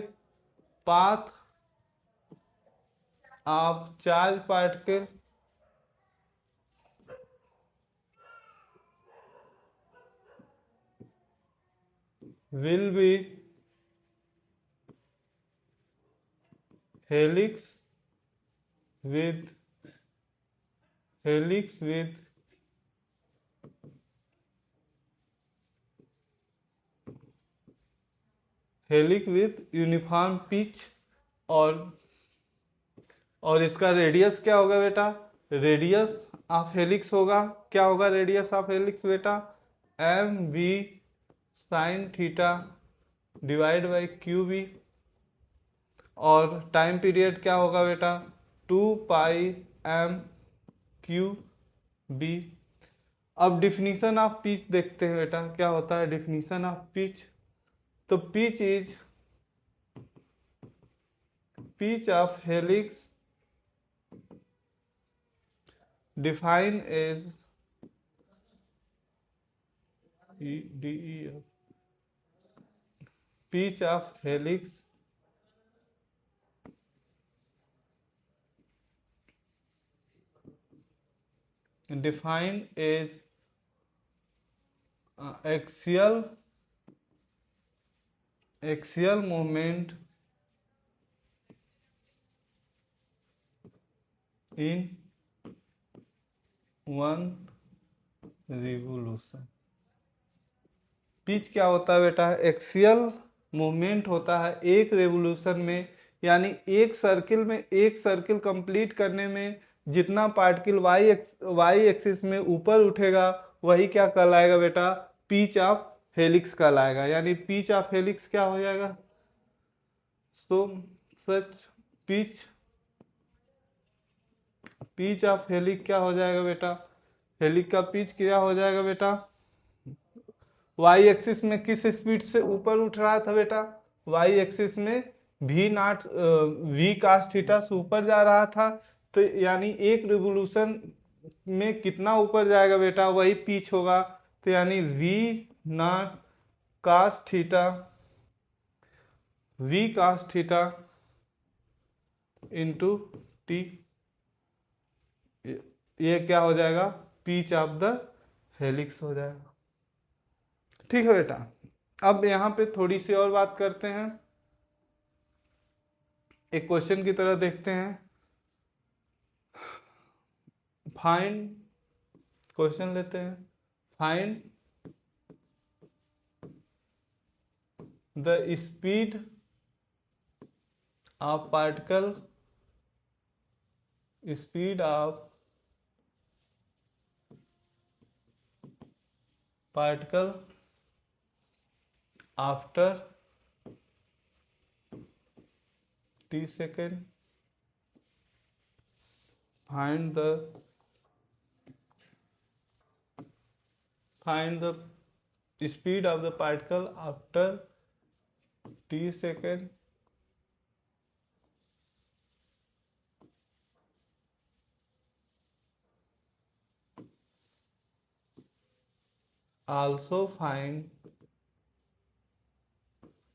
path of charge particle will be helix with uniform pitch. और इसका रेडियस क्या होगा बेटा? रेडियस ऑफ हेलिक्स होगा, क्या होगा रेडियस ऑफ हेलिक्स बेटा? M V sine theta divide by Q B. और टाइम पीरियड क्या होगा बेटा? 2 पाई एम क्यू बी। अब डिफिनीशन ऑफ पिच देखते हैं बेटा, क्या होता है डिफिनीशन ऑफ पिच? तो pitch of helix define as pitch of helix defined as axial movement in one revolution। Pitch क्या होता है बेटा? एक्सियल मूवमेंट होता है एक रेवोल्यूशन में, यानी एक सर्किल कंप्लीट करने में जितना पार्टिकल वाई एक्सिस में ऊपर उठेगा वही क्या कहलाएगा बेटा? पिच ऑफ हेलिक्स कहलाएगा। यानी पिच ऑफ हेलिक्स क्या हो जाएगा? सो सच पिच ऑफ हेलिक्स क्या हो जाएगा बेटा? हेलिक्स का पिच क्या हो जाएगा बेटा? वाई एक्सिस में किस स्पीड से ऊपर उठ रहा था बेटा? वाई एक्सिस में वी कास थीटा से ऊपर जा रहा था। तो यानी एक रिवोल्यूशन में कितना ऊपर जाएगा बेटा? वही पिच होगा। तो यानी V cos theta into T, ये क्या हो जाएगा? पिच ऑफ द हेलिक्स हो जाएगा। ठीक है बेटा, अब यहाँ पे थोड़ी सी और बात करते हैं, एक क्वेश्चन की तरह देखते हैं। फाइंड, क्वेश्चन लेते हैं, find the speed of particle, speed of particle after t second, find the speed of the particle after t second also find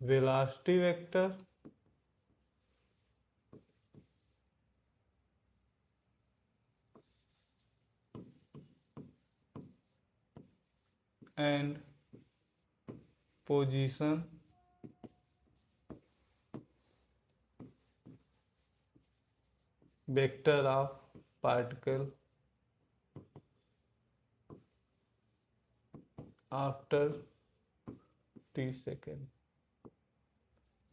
velocity vector and position vector of particle after t second.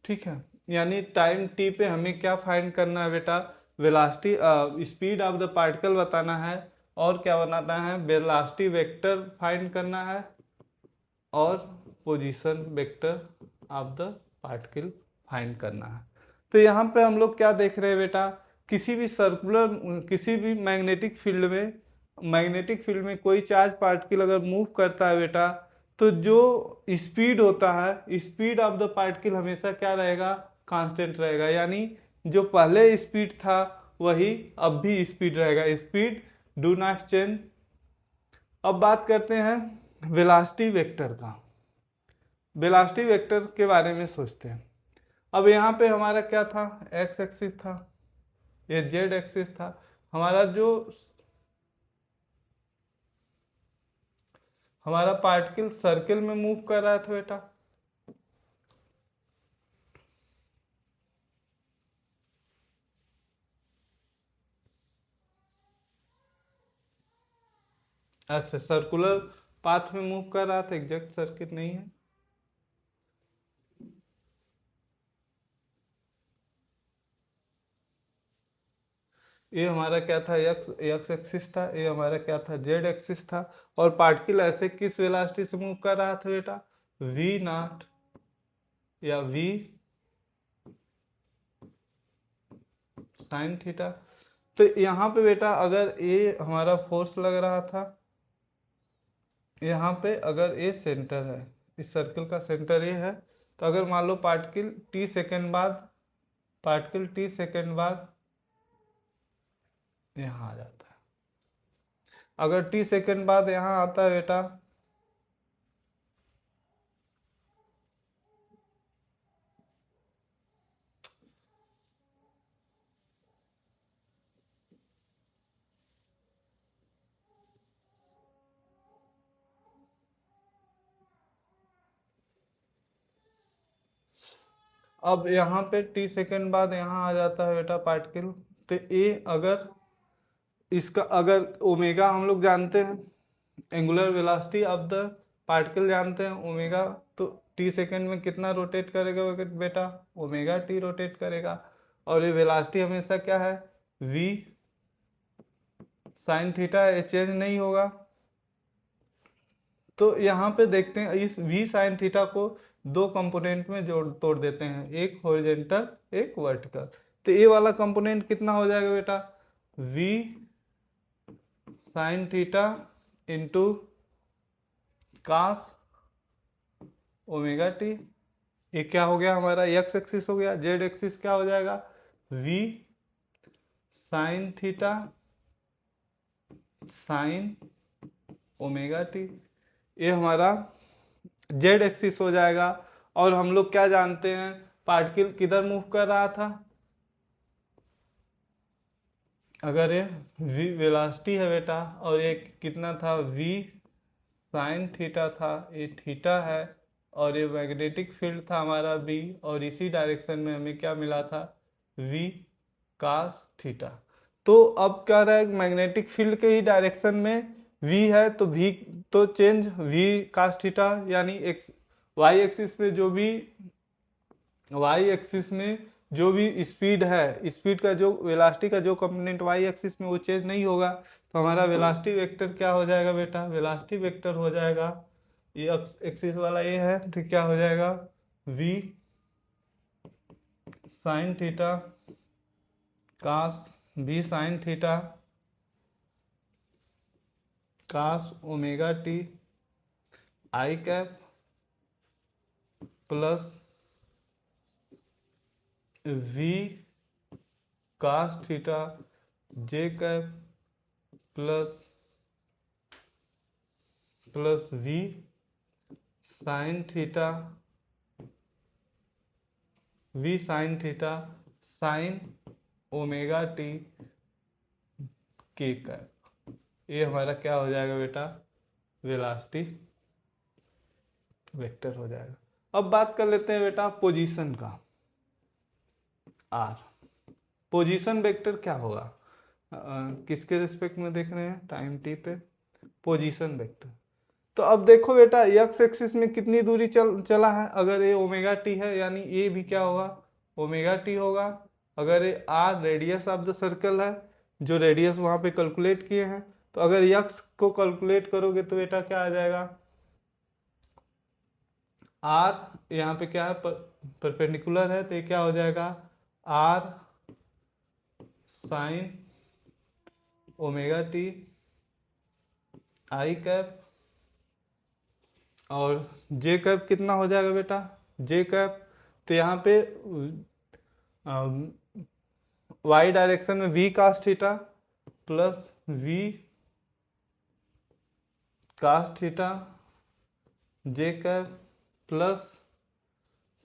ठीक है, यानी time t पे हमें क्या find करना है बेटा, velocity speed of the particle बताना है, और क्या बनाना है, वेलोसिटी वेक्टर फाइंड करना है, और position vector of the particle find करना है। तो यहाँ पे हम लोग क्या देख रहे हैं बेटा, किसी भी मैग्नेटिक फील्ड में कोई चार्ज पार्टिकल अगर मूव करता है बेटा, तो जो स्पीड होता है, स्पीड ऑफ द पार्टिकल हमेशा क्या रहेगा, कांस्टेंट रहेगा। यानी जो पहले स्पीड था वही अब भी स्पीड रहेगा, स्पीड डू नॉट चेंज। अब बात करते हैं वेलोसिटी वेक्टर का। वेलोसिटी वेक्टर के बारे में सोचते हैं। अब यहाँ पे हमारा क्या था, एक्स एक्सिस था, ये जेड एक्सिस था। हमारा पार्टिकल सर्किल में मूव कर रहा था बेटा। ऐसे सर्कुलर पाथ में मूव कर रहा था, एग्जैक्ट सर्किल नहीं है। ये हमारा क्या था, एक्स एक्सिस था, ये हमारा क्या था, जेड एक्सिस था। और पार्टिकल ऐसे किस वेलोसिटी से मूव कर रहा था बेटा, v नॉट या v साइन थीटा। तो यहाँ पे बेटा अगर ये हमारा फोर्स लग रहा था, यहाँ पे अगर ये सेंटर है, इस सर्कल का सेंटर ये है, तो अगर मान लो पार्टिकल t सेकेंड बाद यहाँ आ जाता है, अगर t सेकेंड बाद यहाँ आता है बेटा, अब यहाँ पे t सेकेंड बाद यहाँ आ जाता है बेटा पार्टिकल। तो ये अगर ओमेगा हम लोग जानते हैं, angular velocity of the particle जानते हैं ओमेगा, तो t सेकेंड में कितना रोटेट करेगा बेटा, ओमेगा t रोटेट करेगा। और ये वेलोसिटी हमेशा क्या है, v साइन थीटा है, चेंज नहीं होगा। तो यहाँ पे देखते हैं, इस v साइन थीटा को दो कंपोनेंट में तोड़ देते हैं, एक हॉरिजॉन्टल एक वर्टिकल। तो ये वाला कंपोनेंट कितना हो जाएगा बेटा, v sine theta into cos omega T. ये क्या हो गया हमारा, एक्स एक्सिस हो गया। जेड एक्सिस क्या हो जाएगा, v sine theta sine omega T. ये हमारा जेड एक्सिस हो जाएगा। और हम लोग क्या जानते हैं, पार्टिकल किधर मूव कर रहा था, अगर ये v वेलोसिटी है बेटा, और ये कितना था, v साइन थीटा था, ये थीटा है, और ये मैग्नेटिक फील्ड था हमारा v, और इसी डायरेक्शन में हमें क्या मिला था, v cos थीटा। तो अब क्या रहा है, मैग्नेटिक फील्ड के ही डायरेक्शन में वी है तो वी तो चेंज वी कास थीटा, यानी एक्स वाई एक्सिस में जो भी वाई एक्सिस में जो भी स्पीड है, स्पीड का जो वेलोसिटी का जो कंपोनेंट वाई एक्सिस में वो चेंज नहीं होगा, तो हमारा वेलोसिटी वेक्टर क्या हो जाएगा बेटा, वेलोसिटी वेक्टर हो जाएगा, ये एक्सिस वाला ये है तो क्या हो जाएगा v sine theta cos v sine theta cos omega T I cap plus v cos theta J cap plus v sine theta sine omega T K cap. ये हमारा क्या हो जाएगा बेटा, वेलोसिटी वेक्टर हो जाएगा। अब बात कर लेते हैं बेटा पोजीशन का, आर पोजीशन वेक्टर क्या होगा, किसके रिस्पेक्ट में देख रहे हैं, टाइम टी पे पोजीशन वेक्टर। तो अब देखो बेटा एक्स एक्सिस में कितनी दूरी चला है, अगर ये ओमेगा टी है यानी ये भी क्या होगा, ओमेगा टी होगा। अगर ये R radius of the circle है, जो रेडियस वहां पे कैलकुलेट किए हैं, तो अगर यक्स को कैलकुलेट करोगे तो बेटा क्या आ जाएगा, आर यहाँ पे क्या है परपेंडिकुलर है, तो ये क्या हो जाएगा R sine omega T I cap, और जे कैप कितना हो जाएगा बेटा, जे कैप तो यहाँ पे वाई डायरेक्शन में V cos theta plus V cos theta J cap plus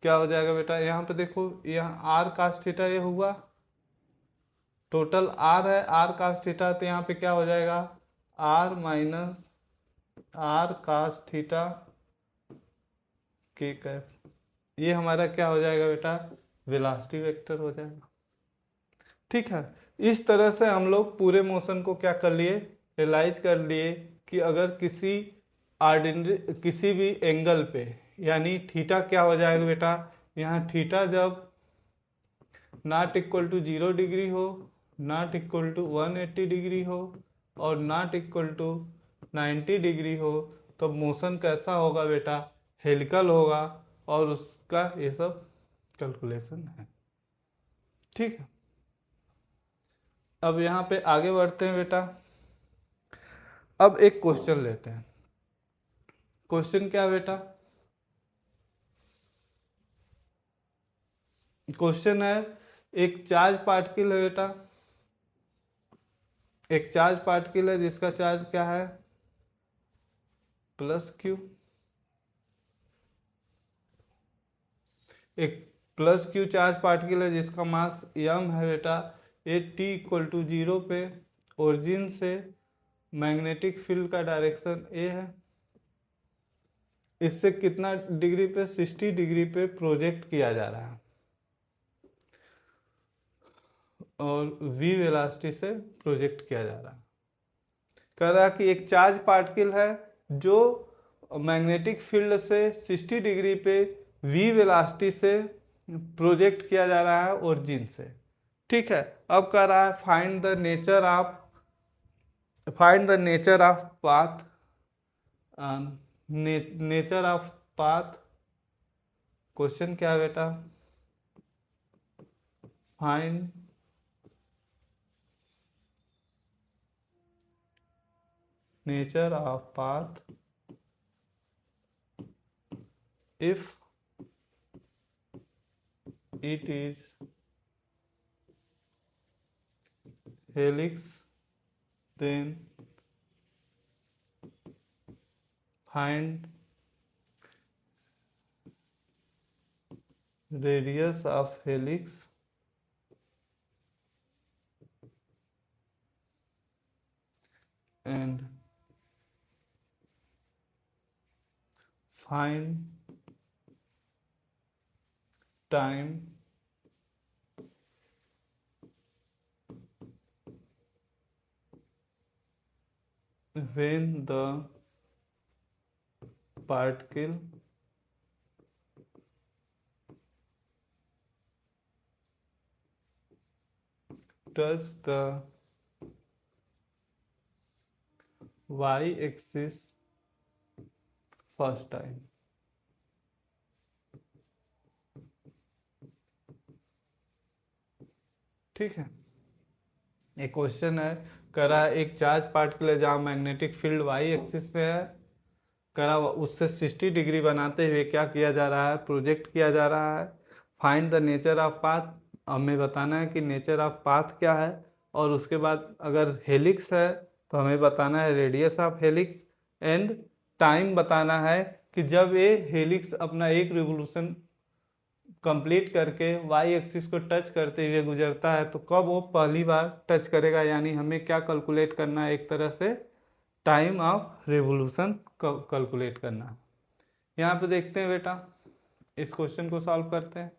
क्या हो जाएगा बेटा, यहाँ पे देखो यहाँ आर कास थीटा ये हुआ, टोटल आर है आर कास थीटा, तो यहाँ पे क्या हो जाएगा R minus R cos theta K cap. ये हमारा क्या हो जाएगा बेटा, वेलोसिटी वेक्टर हो जाएगा। ठीक है, इस तरह से हम लोग पूरे मोशन को क्या कर लिए, एनालाइज कर लिए कि अगर किसी आर्डिनरी किसी भी एंगल पे, यानी थीटा क्या हो जाएगा बेटा, यहाँ थीटा जब नॉट इक्वल टू 0 डिग्री हो, नॉट इक्वल टू 180 डिग्री हो, और नॉट इक्वल टू 90 डिग्री हो, तो मोशन कैसा होगा बेटा, हेलिकल होगा, और उसका ये सब कैलकुलेशन है। ठीक है, अब यहाँ पे आगे बढ़ते हैं बेटा। अब एक क्वेश्चन लेते हैं, क्वेश्चन क्या बेटा, क्वेश्चन है एक चार्ज पार्टिकल है बेटा, एक चार्ज पार्टिकल है जिसका चार्ज क्या है प्लस क्यू, एक प्लस क्यू चार्ज पार्टिकल है जिसका मास m है बेटा, ये t इक्वल टू 0 पे ओरिजिन से मैग्नेटिक फील्ड का डायरेक्शन a है, इससे कितना डिग्री पे 60 डिग्री पे प्रोजेक्ट किया जा रहा है, और v वेलोसिटी से प्रोजेक्ट किया जा रहा है। कह रहा है कि एक चार्ज पार्टिकल है जो मैग्नेटिक फील्ड से 60 डिग्री पे v वेलोसिटी से प्रोजेक्ट किया जा रहा है ओरिजिन से। ठीक है, अब कह रहा है find the nature of path, nature of path. Question क्या है बेटा, find nature of path if it is helix, then find radius of helix and find time when the particle touch the y-axis first time। ठीक है, एक question है, करा एक charge particle जहाँ मैग्नेटिक फील्ड वाई एक्सिस पे है, करा उससे 60 डिग्री बनाते हुए क्या किया जा रहा है, प्रोजेक्ट किया जा रहा है। Find the nature of path, हमें बताना है कि नेचर ऑफ पाथ क्या है, और उसके बाद अगर हेलिक्स है तो हमें बताना है radius of helix, and time बताना है कि जब ये हेलिक्स अपना एक रिवोल्यूशन कंप्लीट करके वाई एक्सिस को टच करते हुए गुजरता है तो कब वो पहली बार टच करेगा, यानी हमें क्या कैलकुलेट करना है, एक तरह से टाइम ऑफ रिवोल्यूशन कैलकुलेट करना है। यहाँ पे देखते हैं बेटा, इस क्वेश्चन को सॉल्व करते हैं।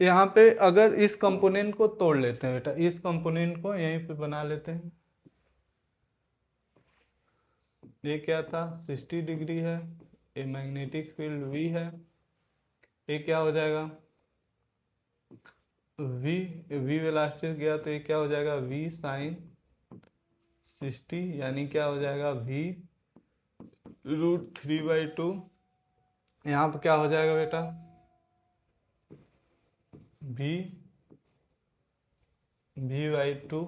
यहाँ पे अगर इस कंपोनेंट को तोड़ लेते हैं बेटा, इस कंपोनेंट को यहीं पे बना लेते हैं। ये क्या था, 60 डिग्री है, ये मैग्नेटिक फील्ड V है, ये क्या हो जाएगा V वेलोसिटी गया तो ये क्या हो जाएगा V साइन 60, यानी क्या हो जाएगा V √3/2। यहाँ पर क्या हो जाएगा बेटा V/2।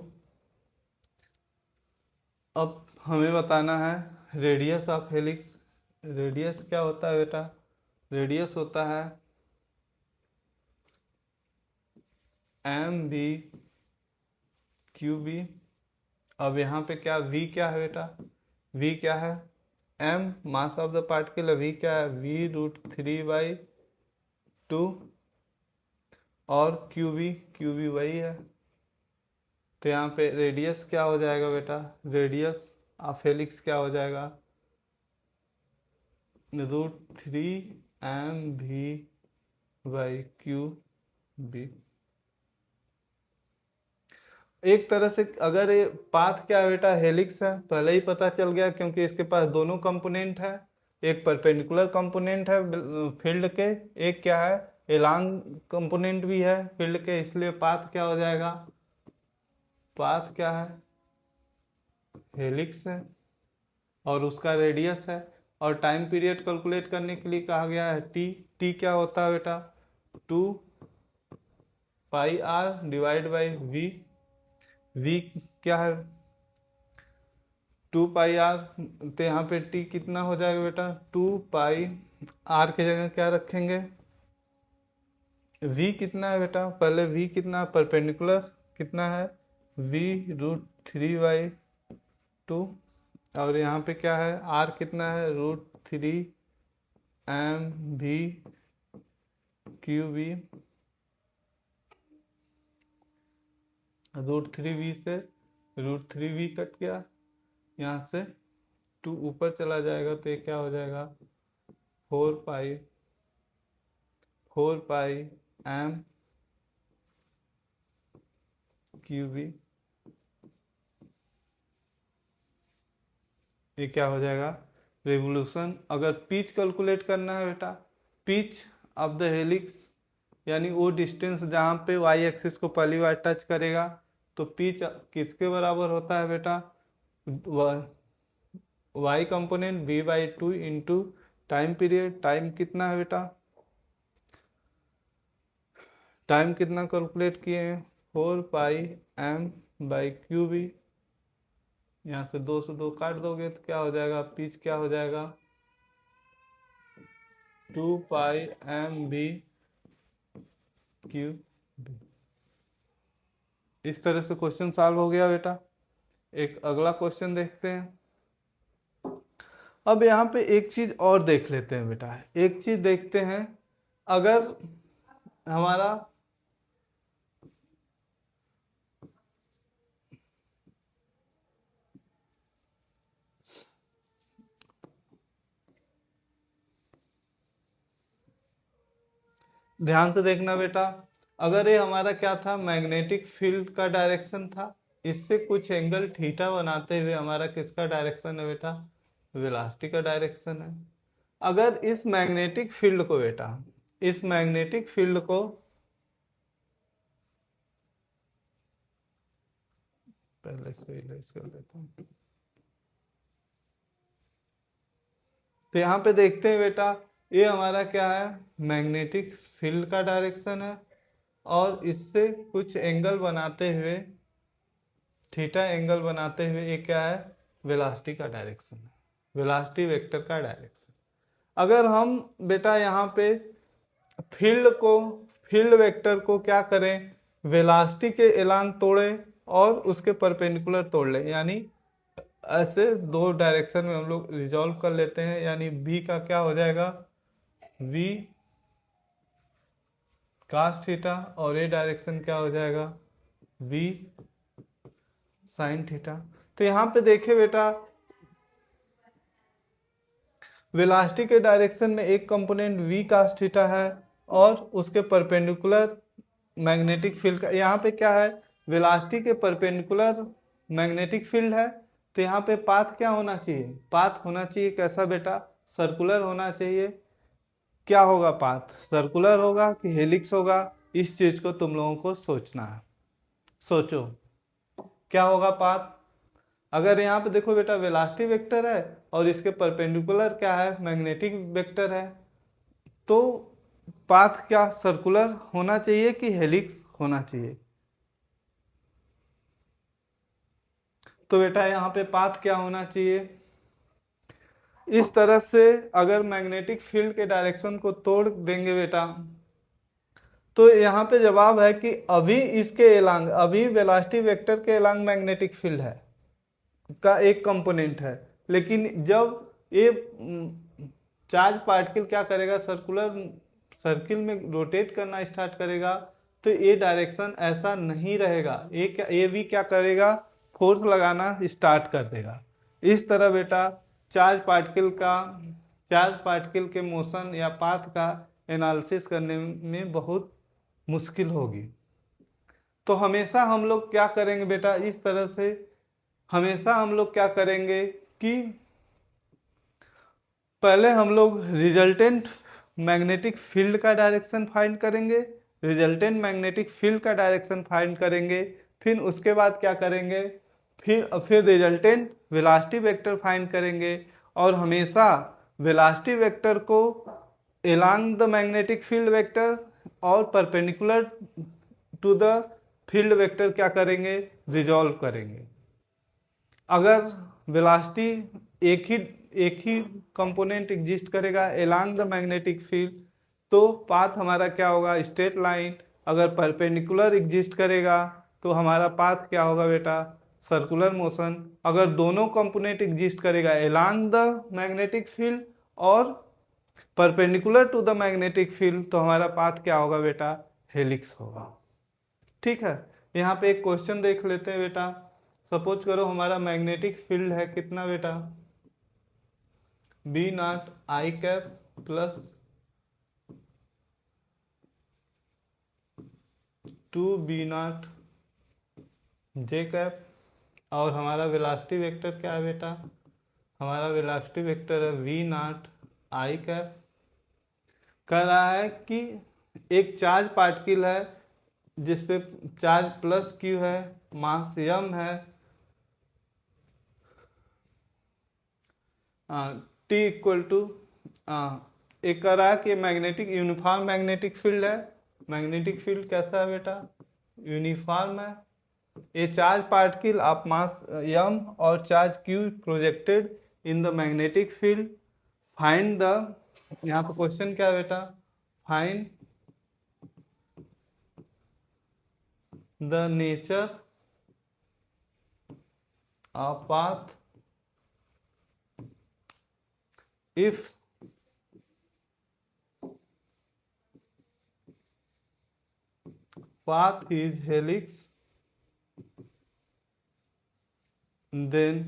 अब हमें बताना है रेडियस ऑफ हेलिक्स। रेडियस क्या होता है बेटा, रेडियस होता है MV/QB। अब यहाँ पे क्या V क्या है बेटा, V क्या है, M mass of the particle, V क्या है V√3/2, और QB वही है। तो यहाँ पे रेडियस क्या हो जाएगा बेटा, रेडियस ऑफ हेलिक्स क्या हो जाएगा √3mv/QB। एक तरह से अगर ये पाथ क्या है बेटा, हेलिक्स है, पहले ही पता चल गया क्योंकि इसके पास दोनों कंपोनेंट है, एक परपेंडिकुलर कंपोनेंट है फील्ड के, एक क्या है एलांग कंपोनेंट भी है फील्ड के, इसलिए पाथ क्या हो जाएगा, पाथ क्या है हेलिक्स है, और उसका रेडियस है। और टाइम पीरियड कैलकुलेट करने के लिए कहा गया है टी क्या होता है बेटा 2πr/v। v क्या है 2πr, तो यहाँ पे t कितना हो जाएगा बेटा 2πr की जगह क्या रखेंगे v कितना है बेटा, पहले v कितना परपेंडिकुलर कितना है v√3/2, और यहाँ पे क्या है r कितना है √3mv/QB। √3v से √3v कट गया, यहाँ से 2 ऊपर चला जाएगा तो ये क्या हो जाएगा 4πm/QB। ये क्या हो जाएगा रिवोल्यूशन। अगर पिच कैलकुलेट करना है बेटा, पिच ऑफ द हेलिक्स, यानी वो डिस्टेंस जहाँ पे वाई एक्सिस को पहली बार टच करेगा, तो पिच किसके बराबर होता है बेटा, Y component V/2 into time period. Time कितना है बेटा, टाइम कितना कैलकुलेट किए हैं 4πm/QB। यहाँ से 2 से 2 काट दोगे तो क्या हो जाएगा, पिच क्या हो जाएगा 2πmv/QB। इस तरह से क्वेश्चन सॉल्व हो गया बेटा। एक अगला क्वेश्चन देखते हैं। अब यहाँ पे एक चीज और देख लेते हैं बेटा, एक चीज देखते हैं, अगर हमारा ध्यान से देखना बेटा, अगर ये हमारा क्या था मैग्नेटिक फील्ड का डायरेक्शन था, इससे कुछ एंगल थीटा बनाते हुए हमारा किसका डायरेक्शन है बेटा, वेलोसिटी का डायरेक्शन है। अगर इस मैग्नेटिक फील्ड को बेटा, इस मैग्नेटिक फील्ड को पहले इसको इरेज कर देता हूं। तो यहाँ पे देखते हैं बेटा, ये हमारा क्या है, मैग्नेटिक फील्ड का डायरेक्शन है, और इससे कुछ एंगल बनाते हुए, थीटा एंगल बनाते हुए ये क्या है, वेलोसिटी का डायरेक्शन है, वेलोसिटी वेक्टर का डायरेक्शन। अगर हम बेटा यहाँ पे फील्ड को, फील्ड वेक्टर को क्या करें, वेलोसिटी के एलांग तोड़े और उसके परपेंडिकुलर तोड़ लें, यानी ऐसे दो डायरेक्शन में हम लोग रिजॉल्व कर लेते हैं। यानी v का क्या हो जाएगा, v cos थीटा, और ये डायरेक्शन क्या हो जाएगा, v sin थीटा। तो यहाँ पे देखे बेटा, वेलोसिटी के डायरेक्शन में एक कंपोनेंट v cos थीटा है, और उसके परपेंडिकुलर मैग्नेटिक फील्ड का, यहाँ पे क्या है, वेलोसिटी के परपेंडिकुलर मैग्नेटिक फील्ड है। तो यहाँ पे पाथ क्या होना चाहिए, पाथ होना चाहिए कैसा बेटा, सर्कुलर होना चाहिए। क्या होगा पाथ, सर्कुलर होगा कि हेलिक्स होगा, इस चीज को तुम लोगों को सोचना है। सोचो क्या होगा पाथ। अगर यहाँ पे देखो बेटा, वेलोसिटी वेक्टर है और इसके परपेंडिकुलर क्या है, मैग्नेटिक वेक्टर है, तो पाथ क्या सर्कुलर होना चाहिए कि हेलिक्स होना चाहिए। तो बेटा यहाँ पे पाथ क्या होना चाहिए, इस तरह से अगर मैग्नेटिक फील्ड के डायरेक्शन को तोड़ देंगे बेटा, तो यहाँ पे जवाब है कि अभी इसके एलांग, अभी वेलोसिटी वेक्टर के एलांग मैग्नेटिक फील्ड है का एक कंपोनेंट है, लेकिन जब ये चार्ज पार्टिकल क्या करेगा, सर्कुलर सर्किल में रोटेट करना स्टार्ट करेगा, तो ये डायरेक्शन ऐसा नहीं रहेगा, ये भी क्या करेगा, फोर्स लगाना स्टार्ट कर देगा। इस तरह बेटा चार्ज पार्टिकल का, चार्ज पार्टिकल के मोशन या पाथ का एनालिसिस करने में बहुत मुश्किल होगी। तो हमेशा हम लोग क्या करेंगे बेटा, इस तरह से हमेशा हम लोग क्या करेंगे कि पहले हम लोग रिजल्टेंट मैग्नेटिक फील्ड का डायरेक्शन फाइंड करेंगे, रिजल्टेंट मैग्नेटिक फील्ड का डायरेक्शन फाइंड करेंगे, फिर उसके बाद क्या करेंगे, फिर रिजल्टेंट वेलोसिटी वेक्टर फाइंड करेंगे, और हमेशा वेलोसिटी वेक्टर को along the magnetic field vector और perpendicular to the field vector क्या करेंगे, रिजॉल्व करेंगे। अगर वेलोसिटी एक ही कंपोनेंट एग्जिस्ट करेगा एलॉन्ग द मैग्नेटिक फील्ड, तो पाथ हमारा क्या होगा, स्ट्रेट लाइन। अगर परपेंडिकुलर एग्जिस्ट करेगा तो हमारा पाथ क्या होगा बेटा, सर्कुलर मोशन। अगर दोनों कंपोनेंट एग्जिस्ट करेगा एलॉन्ग द मैग्नेटिक फील्ड और perpendicular to the magnetic field, तो हमारा पाथ क्या होगा बेटा, हेलिक्स होगा। ठीक है, यहाँ पे एक क्वेश्चन देख लेते हैं बेटा। सपोज करो हमारा मैग्नेटिक फील्ड है कितना बेटा, B nought I cap plus 2 B nought J cap, और हमारा वेलोसिटी वेक्टर क्या है बेटा, हमारा वेलोसिटी वेक्टर है वी नॉट आई कैप। कह रहा है कि एक चार्ज पार्टिकल है जिसपे चार्ज प्लस क्यू है, मास यम है, टी इक्वल टू, एक कह रहा है कि मैग्नेटिक यूनिफॉर्म मैग्नेटिक फील्ड है। मैग्नेटिक फील्ड कैसा है बेटा, यूनिफॉर्म है। ये चार्ज पार्टिकल ऑफ मास यम और charge Q projected in the magnetic field, find the, यहाँ पे क्वेश्चन क्या है बेटा, find the nature of path if path is helix, then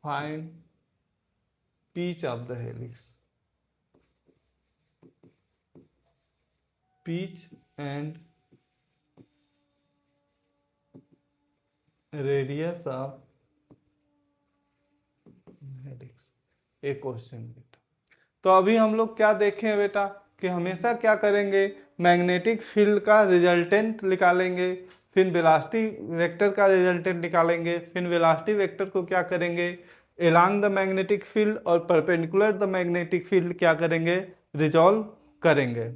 find pitch of the helix, pitch and radius of helix, एक question बेटा। तो अभी हम लोग क्या देखें बेटा कि हमेशा क्या करेंगे, मैग्नेटिक फील्ड का रिजल्टेंट निकालेंगे, फिर वेलोसिटी वेक्टर का रिजल्टेंट निकालेंगे, फिर वेलोसिटी वेक्टर को क्या करेंगे, एलॉन्ग द मैग्नेटिक फील्ड और परपेंडिकुलर द मैग्नेटिक फील्ड क्या करेंगे, रिजॉल्व करेंगे।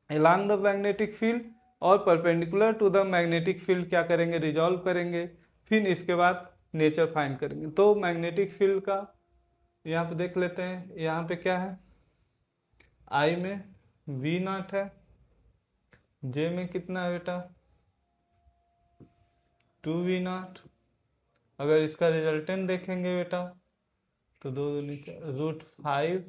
एलॉन्ग द मैग्नेटिक फील्ड और perpendicular to the magnetic field क्या करेंगे, रिजॉल्व करेंगे। फिर इसके बाद नेचर फाइंड करेंगे। तो मैग्नेटिक फील्ड का यहाँ पे देख लेते हैं, यहाँ पे क्या है, आई में वी नॉट है, जे में कितना है बेटा, 2v नॉट। अगर इसका रिजल्टेंट देखेंगे बेटा तो 2 दूनी √5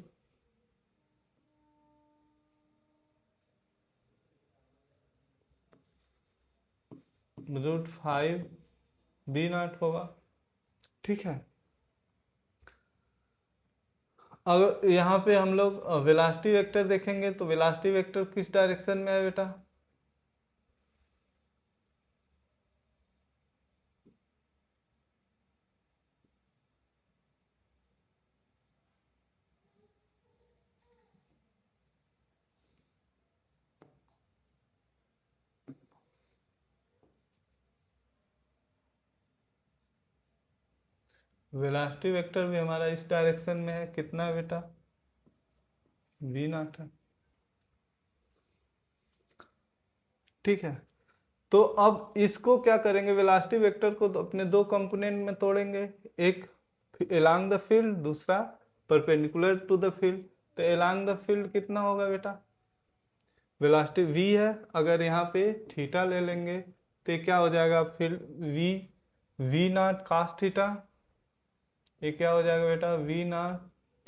√5 v नॉट होगा। ठीक है। अगर यहाँ पे हम लोग वेलोसिटी वेक्टर देखेंगे तो वेलोसिटी वेक्टर किस डायरेक्शन में है बेटा, वेलोसिटी वेक्टर भी हमारा इस डायरेक्शन में है, कितना है बेटा, v नॉट है। ठीक है। तो अब इसको क्या करेंगे, वेलोसिटी वेक्टर को तो अपने दो कंपोनेंट में तोड़ेंगे, एक एलॉन्ग द फील्ड, दूसरा परपेंडिकुलर टू द फील्ड। तो एलॉन्ग द फील्ड कितना होगा बेटा, वेलोसिटी v है, अगर यहाँ पे थीटा ले लेंगे तो क्या हो जाएगा, field v not cos theta, ये क्या हो जाएगा बेटा, v नॉट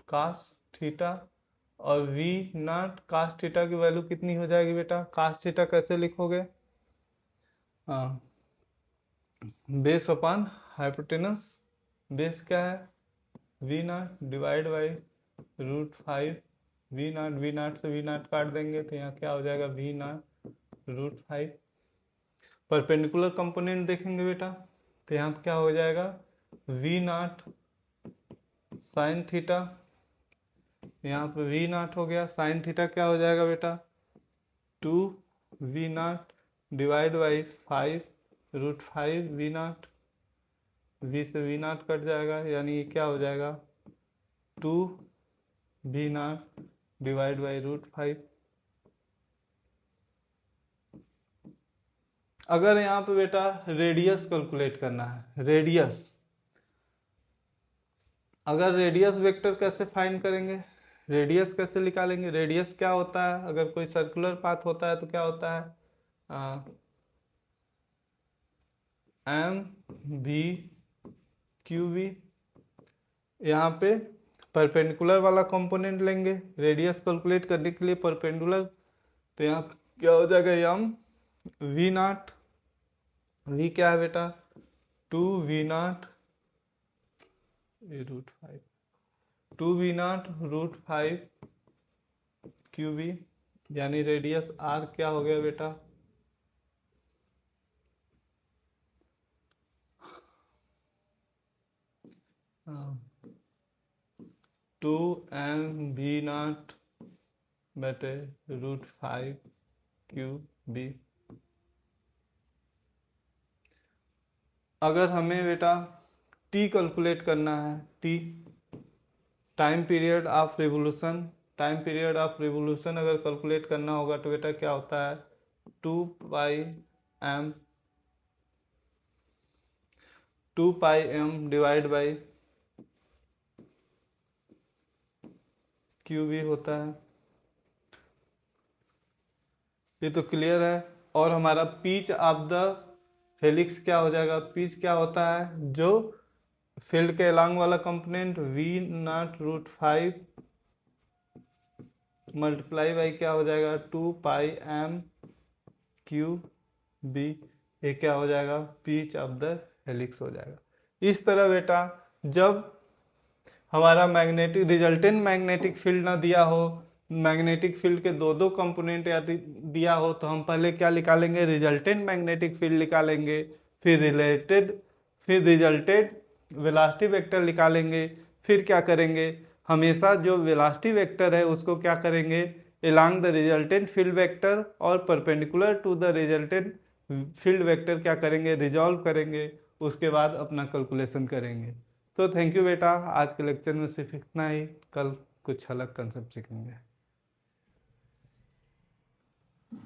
cos थीटा, और v नॉट cos थीटा की वैल्यू कितनी हो जाएगी बेटा, cos थीटा कैसे लिखोगे, बेस अपॉन हाइपोटेनस, बेस क्या है v nought divide by √5, V nought से वी नॉट काट देंगे तो यहाँ क्या हो जाएगा, v नॉट √5। परपेंडिकुलर कंपोनेंट देखेंगे बेटा तो यहाँ क्या हो जाएगा, v नॉट साइन थीटा, यहाँ पे v नॉट हो गया, साइन थीटा क्या हो जाएगा बेटा, 2v not divide by 5 √5 v not, v से v नॉट कट जाएगा, यानी ये क्या हो जाएगा, 2v नॉट डिवाइड बाई √5। अगर यहाँ पे बेटा रेडियस कैलकुलेट करना है, रेडियस, अगर रेडियस वेक्टर कैसे फाइंड करेंगे, रेडियस कैसे निकालेंगे, रेडियस क्या होता है, अगर कोई सर्कुलर पाथ होता है तो क्या होता है, mv/qv। यहाँ पे परपेंडिकुलर वाला कंपोनेंट लेंगे रेडियस कैलकुलेट करने के लिए, परपेंडिकुलर, तो यहाँ क्या हो जाएगा, v नॉट, v क्या है बेटा, 2v not √5, 2v not √5 qv, यानी रेडियस r क्या हो गया बेटा, 2mv नॉट बटे √5 qb। अगर हमें बेटा t कैलकुलेट करना है, t time period of revolution, time period of revolution अगर कैलकुलेट करना होगा तो बेटा क्या होता है, 2πm डिवाइड बाई qv होता है। ये तो क्लियर है। और हमारा पिच ऑफ द हेलिक्स क्या हो जाएगा, पिच क्या होता है, जो फील्ड के अलॉन्ग वाला component v not √5 multiply by क्या हो जाएगा, 2πm qb, ये क्या हो जाएगा, पिच ऑफ द हेलिक्स हो जाएगा। इस तरह बेटा जब हमारा मैग्नेटिक रिजल्टेंट मैग्नेटिक फील्ड ना दिया हो, मैग्नेटिक फील्ड के दो दो कंपोनेंट या दिया हो, तो हम पहले क्या निकालेंगे, रिजल्टेंट मैग्नेटिक फील्ड निकालेंगे, फिर रिलेटेड फिर रिजल्टेड वेलोसिटी वेक्टर निकालेंगे। फिर क्या करेंगे, हमेशा जो वेलोसिटी वेक्टर है उसको क्या करेंगे, along the resultant field vector और perpendicular to the resultant field vector क्या करेंगे, रिजॉल्व करेंगे। उसके बाद अपना कैलकुलेशन करेंगे। तो थैंक यू बेटा, आज के लेक्चर में सिर्फ इतना ही। कल कुछ अलग कंसेप्ट सीखेंगे।